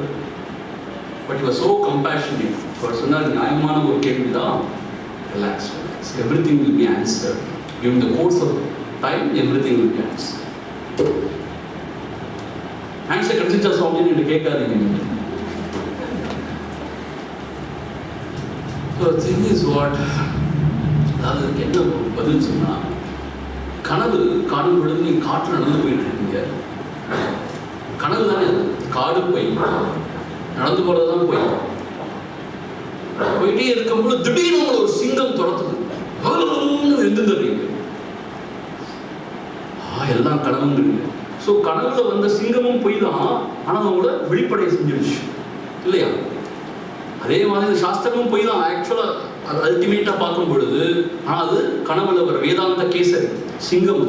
But you are so compassionate. அவர் சொன்னார், நியாயமான ஒரு கேள்விதான், relax, everything will be answered during the course of time, everything will be answered. Answer கிடைச்சிச்சா சுவாமி என்று கேட்காதீங்க. So the thing is what, அதாவது என்ன பதில் சொன்னா, கனவு காணும் பொழுது நீங்க காற்று நடந்து போயிட்டு இருக்கீங்க, கனவு தானே அது, காடு போய் நடந்து போறதுதான் போய் போயிட்டே இருக்கும்போது திடீர்னு உங்களை ஒரு சிங்கம் துரத்துது, எழுந்துறீங்க, எல்லாம் கனவுங்கிறீங்க. ஸோ கனவுல வந்த சிங்கமும் போய் தான், ஆனால் உங்களை விழிப்படைய செஞ்சிருச்சு இல்லையா? அதே மாதிரி சாஸ்திரமும் போய் தான் ஆக்சுவலாக அது அல்டிமேட்டாக பார்க்கும் பொழுது, ஆனால் அது கனவுல வர வேதாந்த கேசரி சிங்கம்,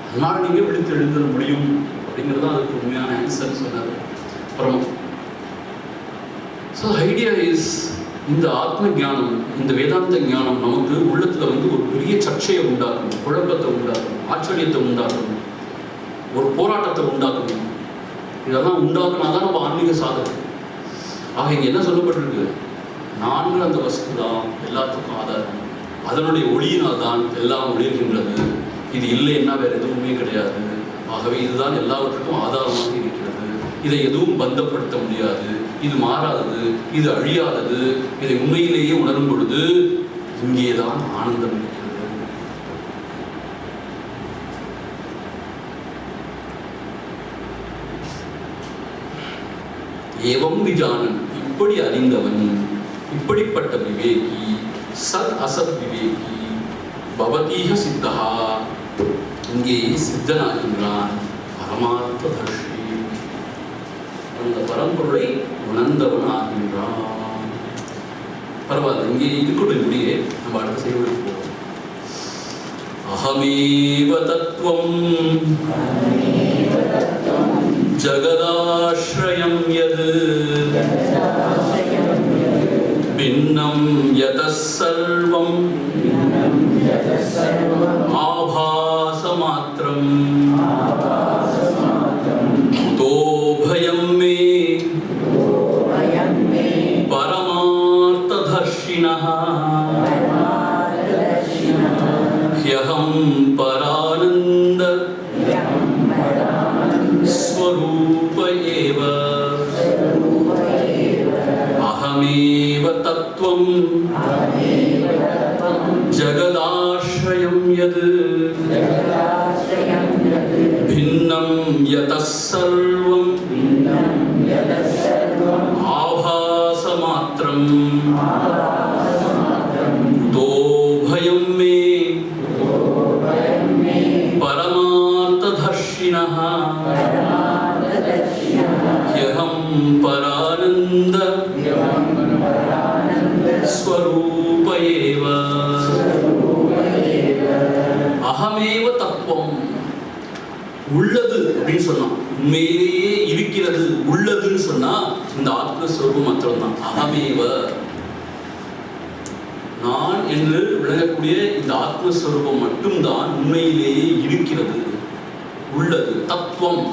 அதனால நீங்கள் விழித்து எழுந்துட முடியும் அப்படிங்கிறது தான் அதுக்கு உண்மையான ஆன்சர் சொன்னார் அப்புறம். ஸோ ஐடியா இஸ், இந்த ஆத்ம ஞானம், இந்த வேதாந்த ஞானம் நமக்கு உள்ளத்தில் வந்து ஒரு பெரிய சர்ச்சையை உண்டாக்கும், குழப்பத்தை உண்டாக்கும், ஆச்சரியத்தை உண்டாக்கும், ஒரு போராட்டத்தை உண்டாக்கும். இதெல்லாம் உண்டாக்குனாதான் நம்ம ஆன்மீக சாதனை. ஆக இங்கே என்ன சொல்லப்பட்டிருக்கு, நான்கு அந்த வஸ்து தான் எல்லாத்துக்கும் ஆதாரம், அதனுடைய ஒளியினால் தான் எல்லாம் ஒளிர்கின்றது, இது இல்லைன்னா வேற எதுவுமே கிடையாது. ஆகவே இதுதான் எல்லாவற்றுக்கும் ஆதாரமாக இருக்கிறது, இதை எதுவும் பந்தப்படுத்த முடியாது, இது மாறாதது, இது அழியாதது. இதை உண்மையிலேயே உணரும் பொழுது இங்கேதான் ஆனந்தம் இருக்கிறது. ஏவம் விஜானன், இப்படி அறிந்தவன், இப்படிப்பட்ட விவேகி, சத் அசத் விவேகி, பவதீக சித்தா, இங்கே சித்தனாகின்றான், பரமார்த்த தர்ஷி, அந்த பரம்பொருளை உணர்ந்தவன் ஆகின்றான். பரவாயில்ல, இங்கே இருக்கட்டும், இப்படியே நம்ம அடுத்த செய்வதற்கு போவோம். அஹமேவ தத்துவம் ஜகதாஶ்ரயம் யத் பின்னம் யதஸ் சர்வம் ஆபாசமாத்ரம் குதோ பயம் மே பரமார்த்ததர்ஷிணः ஹ்யஹம் பரானந்த ஸ்வரூப ஏவ அஹமேவ தத்துவம் ஜகதாஶ்ரயம் யத் பின்னம் யதஸ் சர்வம் ஆபாசமாத்ரம் குதோ பயம் மே பரமார்த்ததர்ஷிணः ஹ்யஹம் பரானந்த ஸ்வரூப ஏவ அப்படின்னு சொன்னா, உண்மையிலேயே இருக்கிறது, உள்ளதுன்னு சொன்னா இந்த ஆத்மஸ்வரூபம் மாத்திரம்தான். அகமேவ, நான் என்று விளங்கக்கூடிய இந்த ஆத்மஸ்வரூபம் மட்டும்தான் உண்மையிலேயே இருக்கிறது, உள்ளது, தத்துவம்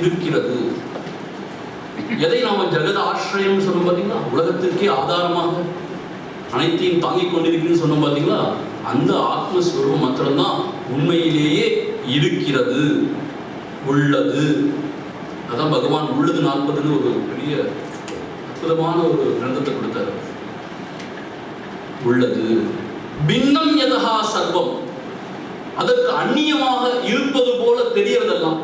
இருக்கிறது. எதை நாம ஜெகத ஆசிரியம் சொன்னோம் பார்த்தீங்களா, உலகத்திற்கே ஆதாரமாக அனைத்தையும் தாங்கிக் கொண்டிருக்குன்னு சொன்னோம் பார்த்தீங்களா, அந்த ஆத்மஸ்வரூபம் மாத்திரம்தான் உண்மையிலேயே இருக்கிறது, உள்ளது. அதான் பகவான் உள்ளது 40ன்னு ஒரு பெரிய அற்புதமான ஒரு கிரந்தத்தை கொடுத்தார். உள்ளது பின்னம் யதஹா சர்வம், அதற்கு அந்நியமாக இருப்பது போல தெரியறதெல்லாம்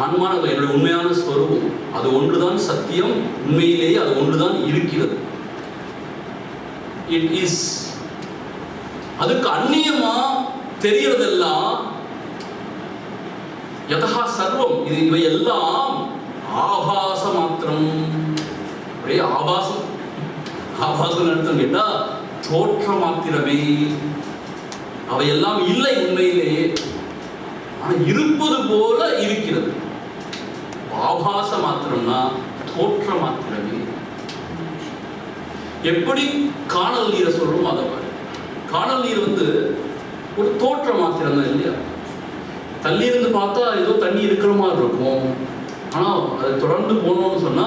ஆன்மான என்னுடைய உண்மையான ஸ்வரூபம், அது ஒன்றுதான் சத்தியம், உண்மையிலேயே அது ஒன்றுதான் இருக்கிறது. It is. அதுக்கு அந்நியமா தெரியறதெல்லாம் யதஹா சர்வம், இது இவை எல்லாம் ஆபாச மாத்திரம். அப்படியே ஆபாசம். ஆபாசம் அர்த்தம் கேட்டா தோற்ற மாத்திரமே. அவையெல்லாம் இல்லை உண்மையிலேயே, ஆனா இருப்பது போல இருக்கிறது. ஆபாச மாத்திரம்னா தோற்ற மாத்திரமே. எப்படி காணல் நீரை சொல்றோம் அதை மாதிரி, காணல் நீர் ஒரு தோற்ற மாத்திரம் தான் இல்லையா. தள்ளி இருந்து பார்த்தா ஏதோ தண்ணி இருக்கிற மாதிரி இருக்கும், ஆனா அதை தொடர்ந்து போனோம்னு சொன்னா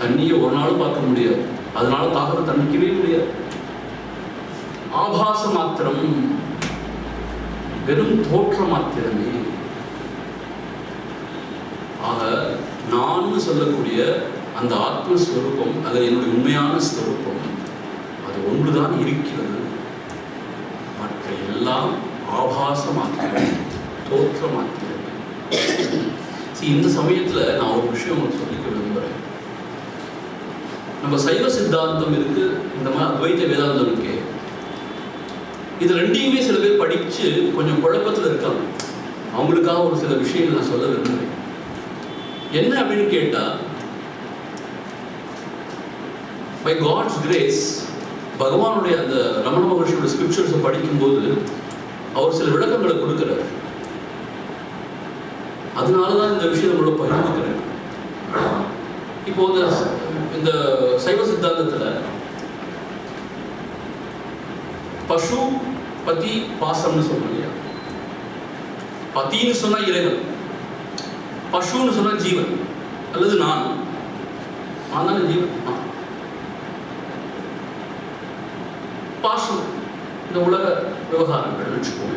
தண்ணியை ஒரு நாளும் பார்க்க முடியாது, அதனால தாக்கத்தை தணிக்கவே முடியாது. ஆபாச மாத்திரம், வெறும் தோற்ற மாத்திரமே. ஆக நான் சொல்லக்கூடிய அந்த ஆத்மஸ்வரூபம், அது என்னுடைய உண்மையான ஸ்வரூபம், அது ஒன்றுதான் இருக்கிறது, மற்ற எல்லாம் ஆபாச மாத்திரமே, தோற்ற மாத்திரமே. இந்த சமயத்துல நான் ஒரு விஷயம் உங்களுக்கு சொல்லிக்க விரும்புகிறேன். நம்ம சைவ சித்தாந்தம் இருக்கு, இந்த மாதிரி அத்வைத வேதாந்தம் இருக்கு. இது ரெண்டையுமே சில பேர் படிச்சு கொஞ்சம் குழப்பத்தில் இருக்காங்க. அவங்களுக்காக ஒரு சில விஷயங்கள் நான் சொல்ல விரும்புகிறேன். என்ன அப்படின்னு கேட்டா, பை காட்ஸ் கிரேஸ், பகவானுடைய அந்த ரமண மகர்ஷியோட ஸ்கிரிப்சர்ஸை படிக்கும்போது அவர் சில விளக்கங்களை கொடுக்கிறார். அதனாலதான் இந்த விஷயம் நம்மளோட பகிர்ந்துக்கிறேன். இப்போ இந்த சைவ சித்தாந்தத்துல பசு பதி பாசம்னு சொல்றோம் இல்லையா. பதின்னு சொன்னா இறைவன், பசுன்னு சொன்னா ஜீவன் அல்லது நான் தானே ஜீவன். பாசம் இந்த உலக விவகாரங்கள் வச்சுக்கோங்க.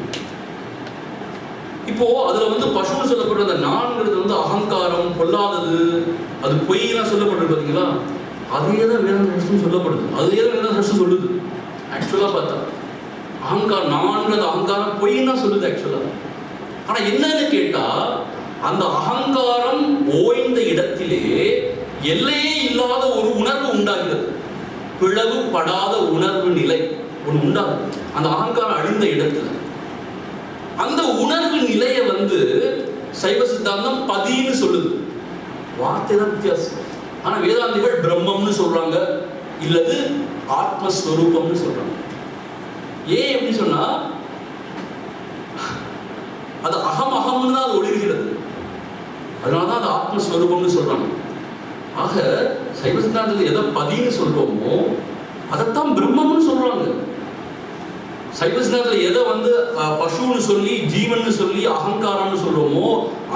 இப்போ அதுல பசுன்னு சொல்லப்படுற அந்த நான்கிறது அகங்காரம், பொல்லாதது, அது பொய்யெல்லாம் சொல்லப்படுறது பார்த்தீங்களா. அதே தான் வேதாந்த சொல்லப்படுது, அதே தான் வேதாந்த சொல்லுது. ஆக்சுவலா பார்த்தா அகங்காரம், நான்கிறது அகங்காரம் பொய்ன்னு தான் சொல்லுது ஆக்சுவலா. ஆனா என்னன்னு கேட்டா, அந்த அகங்காரம் ஓய்ந்த இடத்திலே எல்லையே இல்லாத ஒரு உணர்வு உண்டாகிறது. பிளவுபடாத உணர்வு நிலை ஒன்று உண்டாகும் அந்த அகங்காரம் அழிந்த இடத்துல. அந்த உணர்வு நிலையை சைவ சித்தாந்தம் பதின்னு சொல்லுது. வார்த்தை தான் வித்தியாசம். ஆனா வேதாந்திகள் பிரம்மம்னு சொல்றாங்க, இல்லது ஆத்மஸ்வரூபம்னு சொல்றாங்க. ஏன் அப்படின்னு சொன்னா, அது அகம் அகம்னு தான் அது ஒளிர்கிறது, அதனாலதான் அது ஆத்மஸ்வரூபம்னு சொல்றாங்க. ஆக சைவ சித்தாந்தத்தில் எதை பதின்னு சொல்றோமோ அதைத்தான் பிரம்மம்னு சொல்றாங்க. சைவ சித்தாந்தத்தில் எதை பசுன்னு சொல்லி, ஜீவன் சொல்லி, அகங்காரம்னு சொல்றோமோ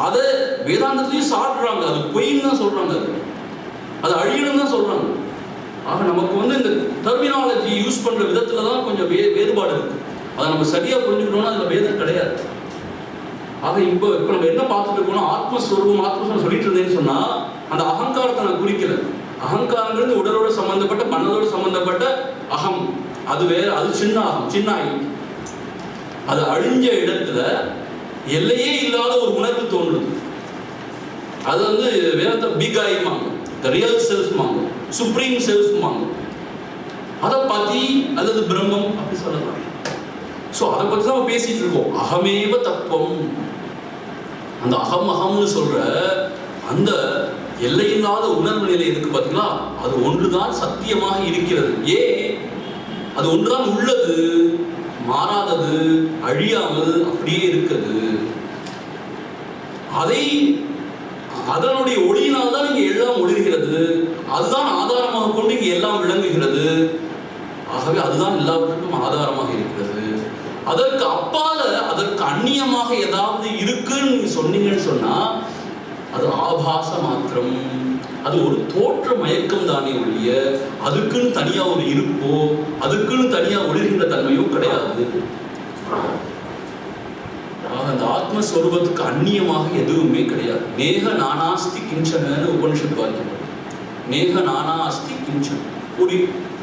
அதை வேதாந்தத்திலையும் சாடுறாங்க. அது பொய்ன்னு தான் சொல்றாங்க, அது அழியணும் தான் சொல்றாங்க. ஆக நமக்கு இந்த டெர்மினாலஜி யூஸ் பண்ற விதத்துல தான் கொஞ்சம் வேறுபாடு இருக்கு. அதை நம்ம சரியா புரிஞ்சுக்கணும்னா அதுல வேதம் கிடையாது. ஆக இப்போ நம்ம என்ன பார்த்துட்டு இருக்கோம்னா, ஆத்மஸ்வரூபம் ஆத்மஸ்வரூபம் சொல்லிட்டு இருந்தேன்னு சொன்னா அந்த அகங்காரத்தை நான் குறிக்கல. அகங்காரங்கிறது உடலோட சம்பந்தப்பட்ட, மனதோட சம்பந்தப்பட்ட அகம், அது வேற, அது சின்ன அகம், சின்ன ஐ. அது அழிஞ்ச இடத்துல எல்லையே இல்லாத ஒரு உணர்வு தோன்றுது. அது வேற பிக் ஐமாங்க, ரியல் செல்ஃப் மாங்க, சுப்ரீம் செல்ஃப் மாங்க. அதை பத்தி அல்லது பிரம்மம் அப்படி சொல்லலாம். ஸோ அதை பற்றி தான் நம்ம பேசிட்டு இருக்கோம். அகமேவ தத்துவம், அந்த அகம் அகம்னு சொல்ற அந்த எல்லையில்லாத உணர்வு நிலை இருக்கு பார்த்தீங்களா, அது ஒன்றுதான் சத்தியமாக இருக்கிறது. அது ஒன்றுதான் உள்ளது, மாறாதது, அழியாமல் அப்படியே இருக்குது. அதை அதனுடைய ஒளியினால் தான் இங்கே எல்லாம் ஒளிர்கிறது. அதுதான் ஆதாரமாக கொண்டு இங்கே எல்லாம் விளங்குகிறது. ஆகவே அதுதான் எல்லாவற்றுக்கும் ஆதாரமாக இருக்கிறது. அதற்கு அப்பால அதற்கு அந்நியமாக ஏதாவது இருக்குன்னு நீங்க சொன்னீங்கன்னு சொன்னா அது ஆபாச மாத்திரம். அது ஒரு தோற்ற மயக்கம் தானே ஒழிய அதுக்குன்னு தனியா ஒரு இருப்போ அதுக்குன்னு தனியா ஒளிர்கின்ற தன்மையோ கிடையாது. அந்த ஆத்மஸ்வரூபத்துக்கு அந்நியமாக எதுவுமே கிடையாது. நேக நானாஸ்தி கிஞ்சனன்னு உபனிஷத் வாக்கியம். நேக நானாஸ்தி கிஞ்சன், ஒரு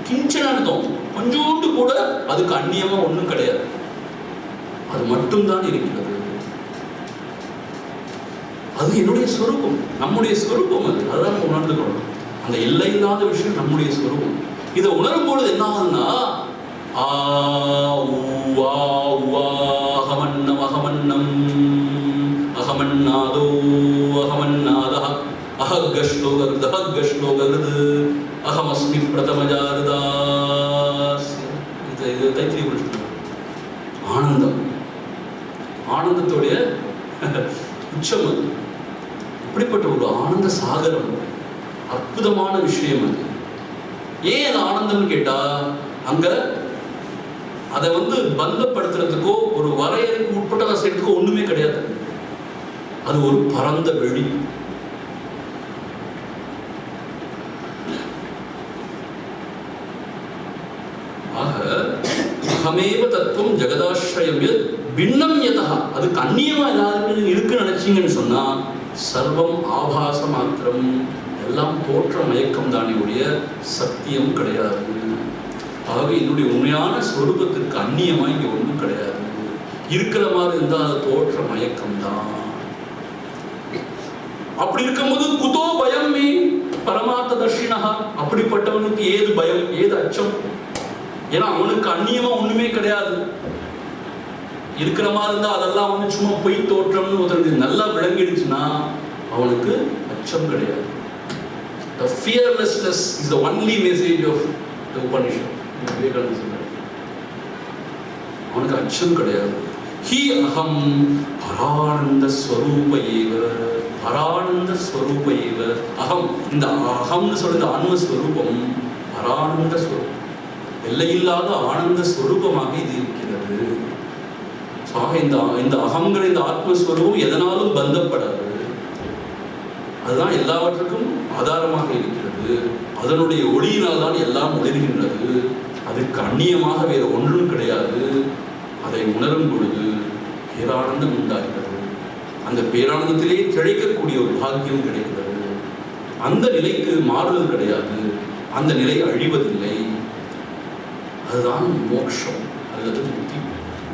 கிஞ்சனன்னு கொஞ்சோண்டு கூட அதுக்கு அந்நியமா ஒன்றும் கிடையாது. அது மட்டும்தான் இருக்கிறது. அது என்னுடைய ஸ்வரூபம், நம்முடைய ஸ்வரூபம். அதுதான் உணர்ந்து கொள்ளணும். அந்த எல்லை இல்லாத விஷயம் நம்முடைய ஸ்வரூபம். இதை உணரும் பொழுது என்ன ஆகுதுன்னா அகமன்னம் அகமன்னம் அகமன்னாதோ அகமன்னாத அஹகஷ்லோகருது அஹகஷ்லோகருது அகமஸ்மி பிரதமஜாரதாஸ். இது தைத்திரிய புருஷன். ஆனந்தம், ஆனந்தத்துடைய உச்சம் அது. இப்படிப்பட்ட ஒரு ஆனந்த சாகரம், அற்புதமான விஷயம் அது. ஏன் அது ஆனந்தம்னு கேட்டா அங்க அதை பந்தப்படுத்துறதுக்கோ ஒரு வரையறைக்கு உட்பட்ட செய்யறதுக்கோ ஒண்ணுமே கிடையாது. அது ஒரு பரந்த வெளி. ஆக அகமேவ தத்துவம் ஜெகதாஸ்ரயம் பின்னம் யதா, அதுக்கு அந்நியமா எல்லாருக்கும் இருக்குன்னு நினைச்சீங்கன்னு சொன்னா சர்வம் ஆபாச மாத்திரம், எல்லாம் தோற்ற மயக்கம் தானே உடைய சத்தியம் கிடையாது. ஆகவே என்னுடைய உண்மையான ஸ்வரூபத்திற்கு அந்நியமா இங்க ஒன்றும் கிடையாது. இருக்கிற மாதிரி இருந்தா அது தோற்ற மயக்கம் தான். அப்படி இருக்கும்போது குதோ பயம் மே பரமார்த்த தர்ஷினா, அப்படிப்பட்டவனுக்கு ஏது பயம், ஏது அச்சம்? ஏன்னா அவனுக்கு அந்நியமா ஒண்ணுமே கிடையாது. இருக்கிற மாதிரி இருந்தா அதெல்லாம் சும்மா பொய் தோற்றம்னு ஒருத்தருக்கு நல்லா விளங்கிடுச்சுன்னா அவனுக்கு அச்சம் கிடையாது. The fearlessness is the only message of the Upanishad. அவனுக்கு அச்சம் கிடையாது. ஹி அகம் பரானந்த ஸ்வரூப ஏவ, பரானந்த ஸ்வரூப ஏவ அகம். இந்த அகம்னு சொல்றது ஆன்மஸ்வரூபம், பரானந்த ஸ்வரூபம், எல்லையில்லாத ஆனந்த ஸ்வரூபமாக இது இருக்கிறது. இந்த அகங்கிற இந்த ஆத்மஸ்வரூபம் எதனாலும் பந்தப்படாது. அதுதான் எல்லாவற்றுக்கும் ஆதாரமாக இருக்கிறது. அதனுடைய ஒளியினால் தான் எல்லாம் ஒளிர்கின்றது. அதுக்கு அந்நியமாக வேறு ஒன்றும் கிடையாது. அதை உணரும் பொழுது பேரானந்தம் உண்டாகிறது. அந்த பேரானந்தத்திலே திளைக்கக்கூடிய ஒரு பாக்கியம் கிடைக்கிறது. அந்த நிலைக்கு மாறுதல் கிடையாது. அந்த நிலை அழிவதில்லை. அதுதான் மோட்சம் அல்லது முக்தி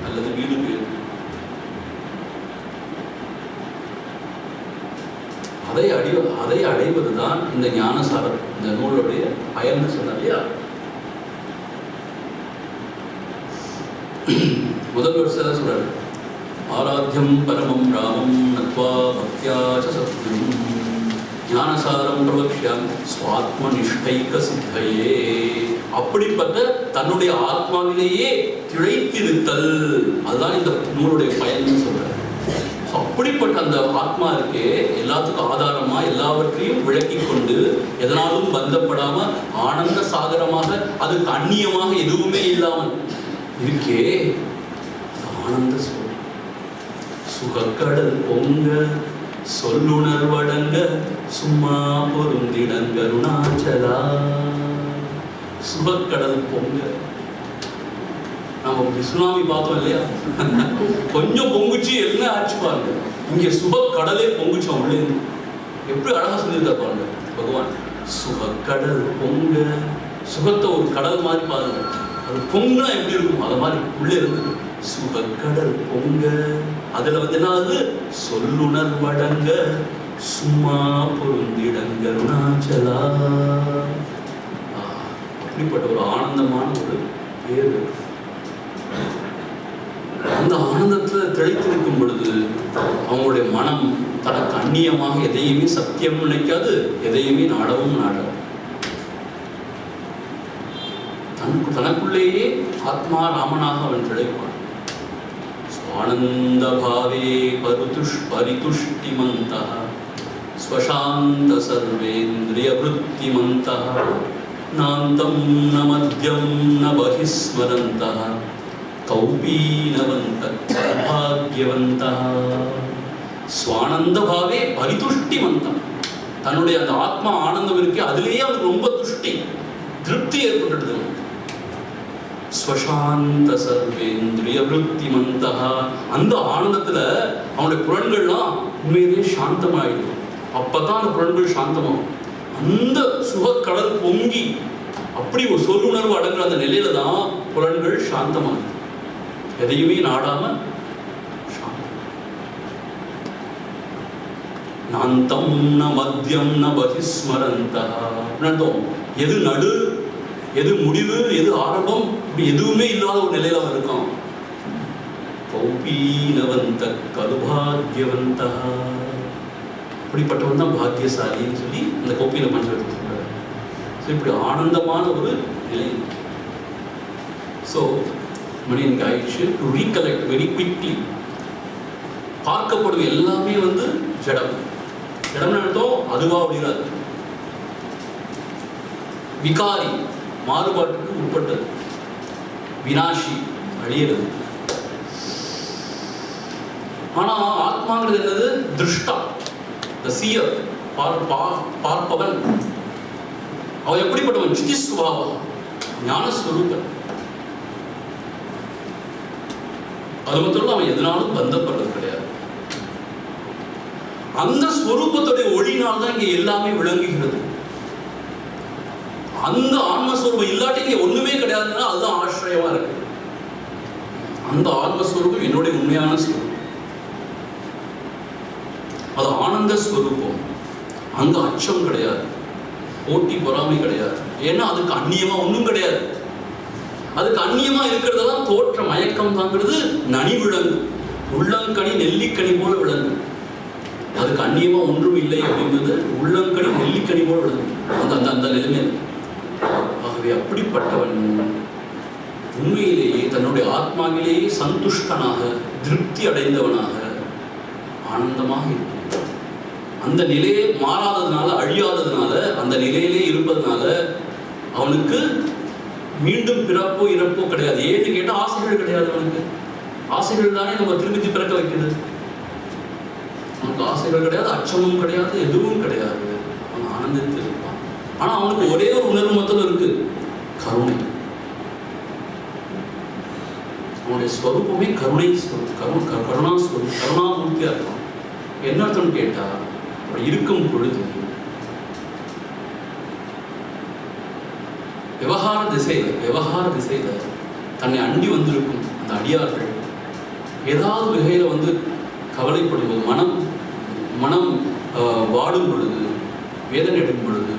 அல்லது வீடு பேர். அதை அடைவதுதான் இந்த ஞானசாரம், இந்த நூலுடைய பயன்னு சொன்னாலையா. முதல் வருஷம் சொல்றாரு, ஆராத்தியம் பரமம் ராமம் நத்வா பக்தியா ச சத்குரும் ஞானசாரம் பிரவக்ஷ்யாமி ஸ்வாத்ம நிஷ்டைக சித்தையே. அப்படிப்பட்ட தன்னுடைய ஆத்மாவிலேயே திளைத்திருத்தல், அதுதான் இந்த நூலுடைய பயன்னு சொல்றாரு. அப்படிப்பட்ட அந்த ஆத்மா இருக்கே, எல்லாத்துக்கும் ஆதாரமா எல்லாவற்றையும் விளக்கி கொண்டு எதனாலும் பந்தப்படாம ஆனந்த சாகரமாக அதுக்கு அந்நியமாக எதுவுமே இல்லாமல் இருக்கே ஆனந்த சுகக்கடல் பொங்க சொல்லுணர்வடங்க சும்மா பொருந்திடங்க அருணாச்சலா. சுகக்கடல் பொங்க. நம்ம சுனாமி பார்த்தோம் இல்லையா, கொஞ்சம் பொங்குச்சு எல்லாம் ஆச்சு பாருங்க. இங்க சுபக்கடலே பொங்குச்சோம் உள்ளே. எப்படி அழகா சொல்லியிருக்கா பாருங்க பகவான். சுகக்கடல் பொங்க, சுகத்தை ஒரு கடல் மாதிரி பாருங்க. அது பொங்குனா எப்படி இருக்கும், அது மாதிரி உள்ளே இருந்து சுகக்கடல் பொங்க. அதுல என்னாவது சொல்லுணர்வடங்க சும்மா பொருந்திடங்க அருணாச்சலா. அப்படிப்பட்ட ஒரு ஆனந்தமான ஒரு பேர். அந்த ஆனந்தத்துல திளைத்திருக்கும் பொழுது அவங்களுடைய மனம் தனக்கு அந்நியமாக எதையுமே சத்தியம் நினைக்காது, எதையுமே நாடவும் நாடாது. தனக்குள்ளேயே ஆத்மா ராமனாக அவன் திளைப்பான். ஆனந்த பாவே பரிதுஷ்டிமந்தः ஸ்வசாந்த சர்வேந்திரிய விருத்திமந்தः நாந்தம் ந மத்யம் ந பஹிஸ்மரந்தः கௌபீனவந்தः பாக்யவந்தः. ஸ்வானந்த பாவே பரிதுஷ்டிமந்தம். தன்னுடைய அந்த ஆத்மா ஆனந்தம் இருக்கு, அதுலேயே அவனுக்கு ரொம்ப துஷ்டி திருப்தி ஏற்பட்டுடுது. ஸ்வசாந்த சர்வேந்திரிய விருத்திமந்தः. அந்த ஆனந்தத்துல அவனுடைய புலன்கள்லாம் உண்மையிலேயே சாந்தமாயிடும். அப்பதான் அந்த புலன்கள் சாந்தமாகும். அந்த சுகக்கடல் பொங்கி அப்படி ஒரு சொல்லுணர்வு அடங்குற அந்த நிலையில தான் புலன்கள் சாந்தமாகும். எதையுமே நாடாம நாந்தம் ந மத்யம் ந பஹிஸ்மரந்தः. எது நடு, எது முடிவு, எது ஆரம்பம், இப்படி எதுவுமே இல்லாத ஒரு நிலையில அவன் இருக்கான். கௌபீனவந்த கலுபாக்யவந்தः. அப்படிப்பட்டவன் தான் பாக்கியசாலின்னு சொல்லி அந்த கௌபீன பஞ்சவர்த்தி சொல்றாரு. ஸோ இப்படி ஆனந்தமான ஒரு நிலை. ஸோ மனிதன் ஆயிடுச்சு டு ரீகலெக்ட் வெரி குவிக்லி. பார்க்கப்படும் எல்லாமே ஜடம். ஜடம் நடத்தோம் அதுவா அப்படிங்கிறாரு. விகாரி, மாறுபாட்டுக்கு உட்பட்டது. வினாஷி, அழியிறது. ஆனா ஆத்மாங்கிறது என்னது? திருஷ்டா, த சீயர், பார்ப்பவன். அவன் எப்படிப்பட்டவன்? சித்தி சுபாவம், ஞானஸ்வரூபன். அது மட்டும் அவன் எதனாலும் பந்தப்படுறது கிடையாது. அந்த ஸ்வரூபத்துடைய ஒளியினால் தான் இங்க எல்லாமே விளங்குகிறது. அந்த ஆன்மஸ்வரூபம் இல்லாட்டி இங்க ஒண்ணுமே கிடையாதுன்னா அதுதான் ஆශ්‍රயமா இருக்கு. அந்த ஆன்மஸ்வரூபம் என்னுடைய உண்மையான ஸ்வரூபம். அது ஆனந்த ஸ்வரூபம். அங்க அச்சம் கிடையாது, போட்டி பொறாமை கிடையாது. ஏன்னா அதுக்கு அந்நியமா ஒன்றும் கிடையாது. அதுக்கு அந்நியமா இருக்கிறதெல்லாம் தோற்ற மயக்கம் தாங்கிறது நனி விலங்கு, உள்ளங்கனி நெல்லிக்கனி போல விலங்கு. அதுக்கு அந்நியமா ஒன்றும் இல்லை அப்படிங்கிறது உள்ளங்கனி நெல்லிக்கனி போல விலங்கு. அந்த அந்த நிலைமை. ஆகவே அப்படிப்பட்டவன் உண்மையிலேயே தன்னுடைய ஆத்மாவிலேயே சந்துஷ்டனாக, திருப்தி அடைந்தவனாக, ஆனந்தமாக இருக்கும். அந்த நிலையே மாறாததுனால, அழியாததுனால, அந்த நிலையிலே இருப்பதனால அவனுக்கு மீண்டும் பிறப்போ இறப்போ கிடையாது. ஏன்னு கேட்டால் ஆசைகள் கிடையாது. அவனுக்கு ஆசைகள் தானே நம்ம திரும்பி பிறக்க வைக்கிறது. அவனுக்கு ஆசைகள் கிடையாது, அச்சமும் கிடையாது, எதுவும் கிடையாது. அவன் ஆனந்தத்தில் இருப்பான். ஆனால் அவனுக்கு ஒரே ஒரு உணர்வு மட்டும் இருக்கு, கருணை. அவனுடைய ஸ்வரூபமே கருணை ஸ்வரூபம், கருணாஸ்வரூபம், கருணாமூர்த்தியா இருக்கும். என்ன அர்த்தம்னு கேட்டா, இருக்கும் பொழுது விவகார திசையில தன்னை அண்டி வந்திருக்கும் அந்த அடியார்கள் ஏதாவது வகையில கவலைப்படும் போது, மனம் வாடும் பொழுது, வேதனை எடுக்கும் பொழுது,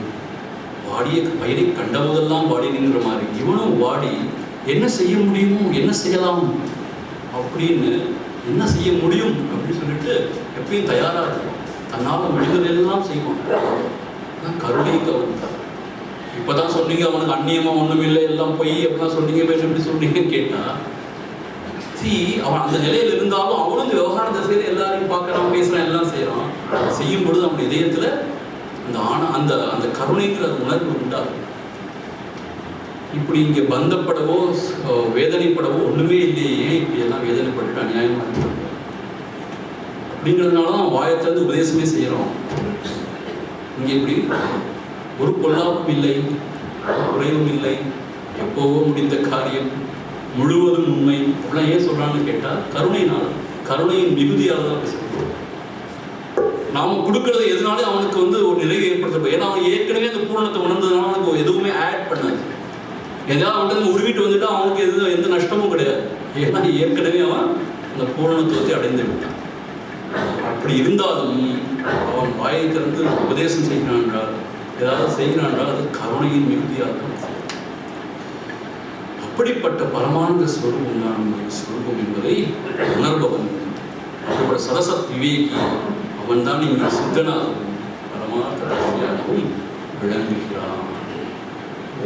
வாடிய பயிரை கண்டபோதெல்லாம் வாடி நின்ற மாதிரி இவனும் வாடி என்ன செய்ய முடியுமோ, என்ன செய்யலாம் அப்படின்னு, என்ன செய்ய முடியும் அப்படின்னு சொல்லிட்டு எப்பயும் தயாரா இருக்கும். தன்னால் முடிந்ததெல்லாம் செய்வான். கருணை கவர்ந்தார். இப்பதான் சொன்னீங்க அவனுக்கு அந்நியமா ஒண்ணும் இல்லை, எல்லாம் போய் அப்படிலாம் சொன்னீங்க, எப்படி சொன்னீங்கன்னு கேட்டா, அவன் அந்த நிலையில இருந்தாலும் அவனும் இந்த விவகார திசையில எல்லாரையும் பார்க்கறான், பேசுறான், எல்லாம் செய்யறான். செய்யும் பொழுது அவனுடைய இதயத்துல அந்த அந்த கருணைங்கிற உணர்வு உண்டாகும். இப்படி இங்க பந்தப்படவோ வேதனைப்படவோ ஒண்ணுமே இல்லையே, இப்படி எல்லாம் வேதனைப்பட்டு அநியாயமா இருக்கு அப்படிங்கிறதுனாலதான் வாயத்திலிருந்து உபதேசமே செய்யறோம். இங்க இப்படி ஒரு பொல்லாப்பும் இல்லை, குறைவும் இல்லை, எப்போவோ முடிந்த காரியம், முழுவதும் உண்மை. அப்படிலாம் ஏன் சொல்றான்னு கேட்டா, கருணையினால், கருணையின் மிகுதியால் தான் பேசுறோம். நாம கொடுக்கறது எதுனாலும் அவனுக்கு ஒரு நிறைவு ஏற்படுத்த. ஏன்னா அவன் ஏற்கனவே அந்த பூரணத்தை உணர்ந்ததுனால அவனுக்கு எதுவுமே ஆட் பண்ணாது. எதாவது அவன்கிட்ட உருவிட்டு வந்துட்டா அவனுக்கு எந்த நஷ்டமும் கிடையாது. ஏன்னா ஏற்கனவே அவன் அந்த பூரணத்துவத்தை அடைந்து விட்டான். அப்படி இருந்தாலும் அவன் வாயை திறந்து உபதேசம் செய்கிறான் என்றால், ஏதாவது செய்கிறான் என்றால் அது கருணையின் மிகுதியாக. அப்படிப்பட்ட பரமானந்த ஸ்வரூபம் தான் நம்முடைய ஸ்வரூபம் என்பதை உணர்பவன். அப்படிப்பட்ட சரசத் விவேகி அவன் தான் இங்கே சித்தனாகவும் பரமார்த்தமாகவும் விளங்குகிறான். ஓ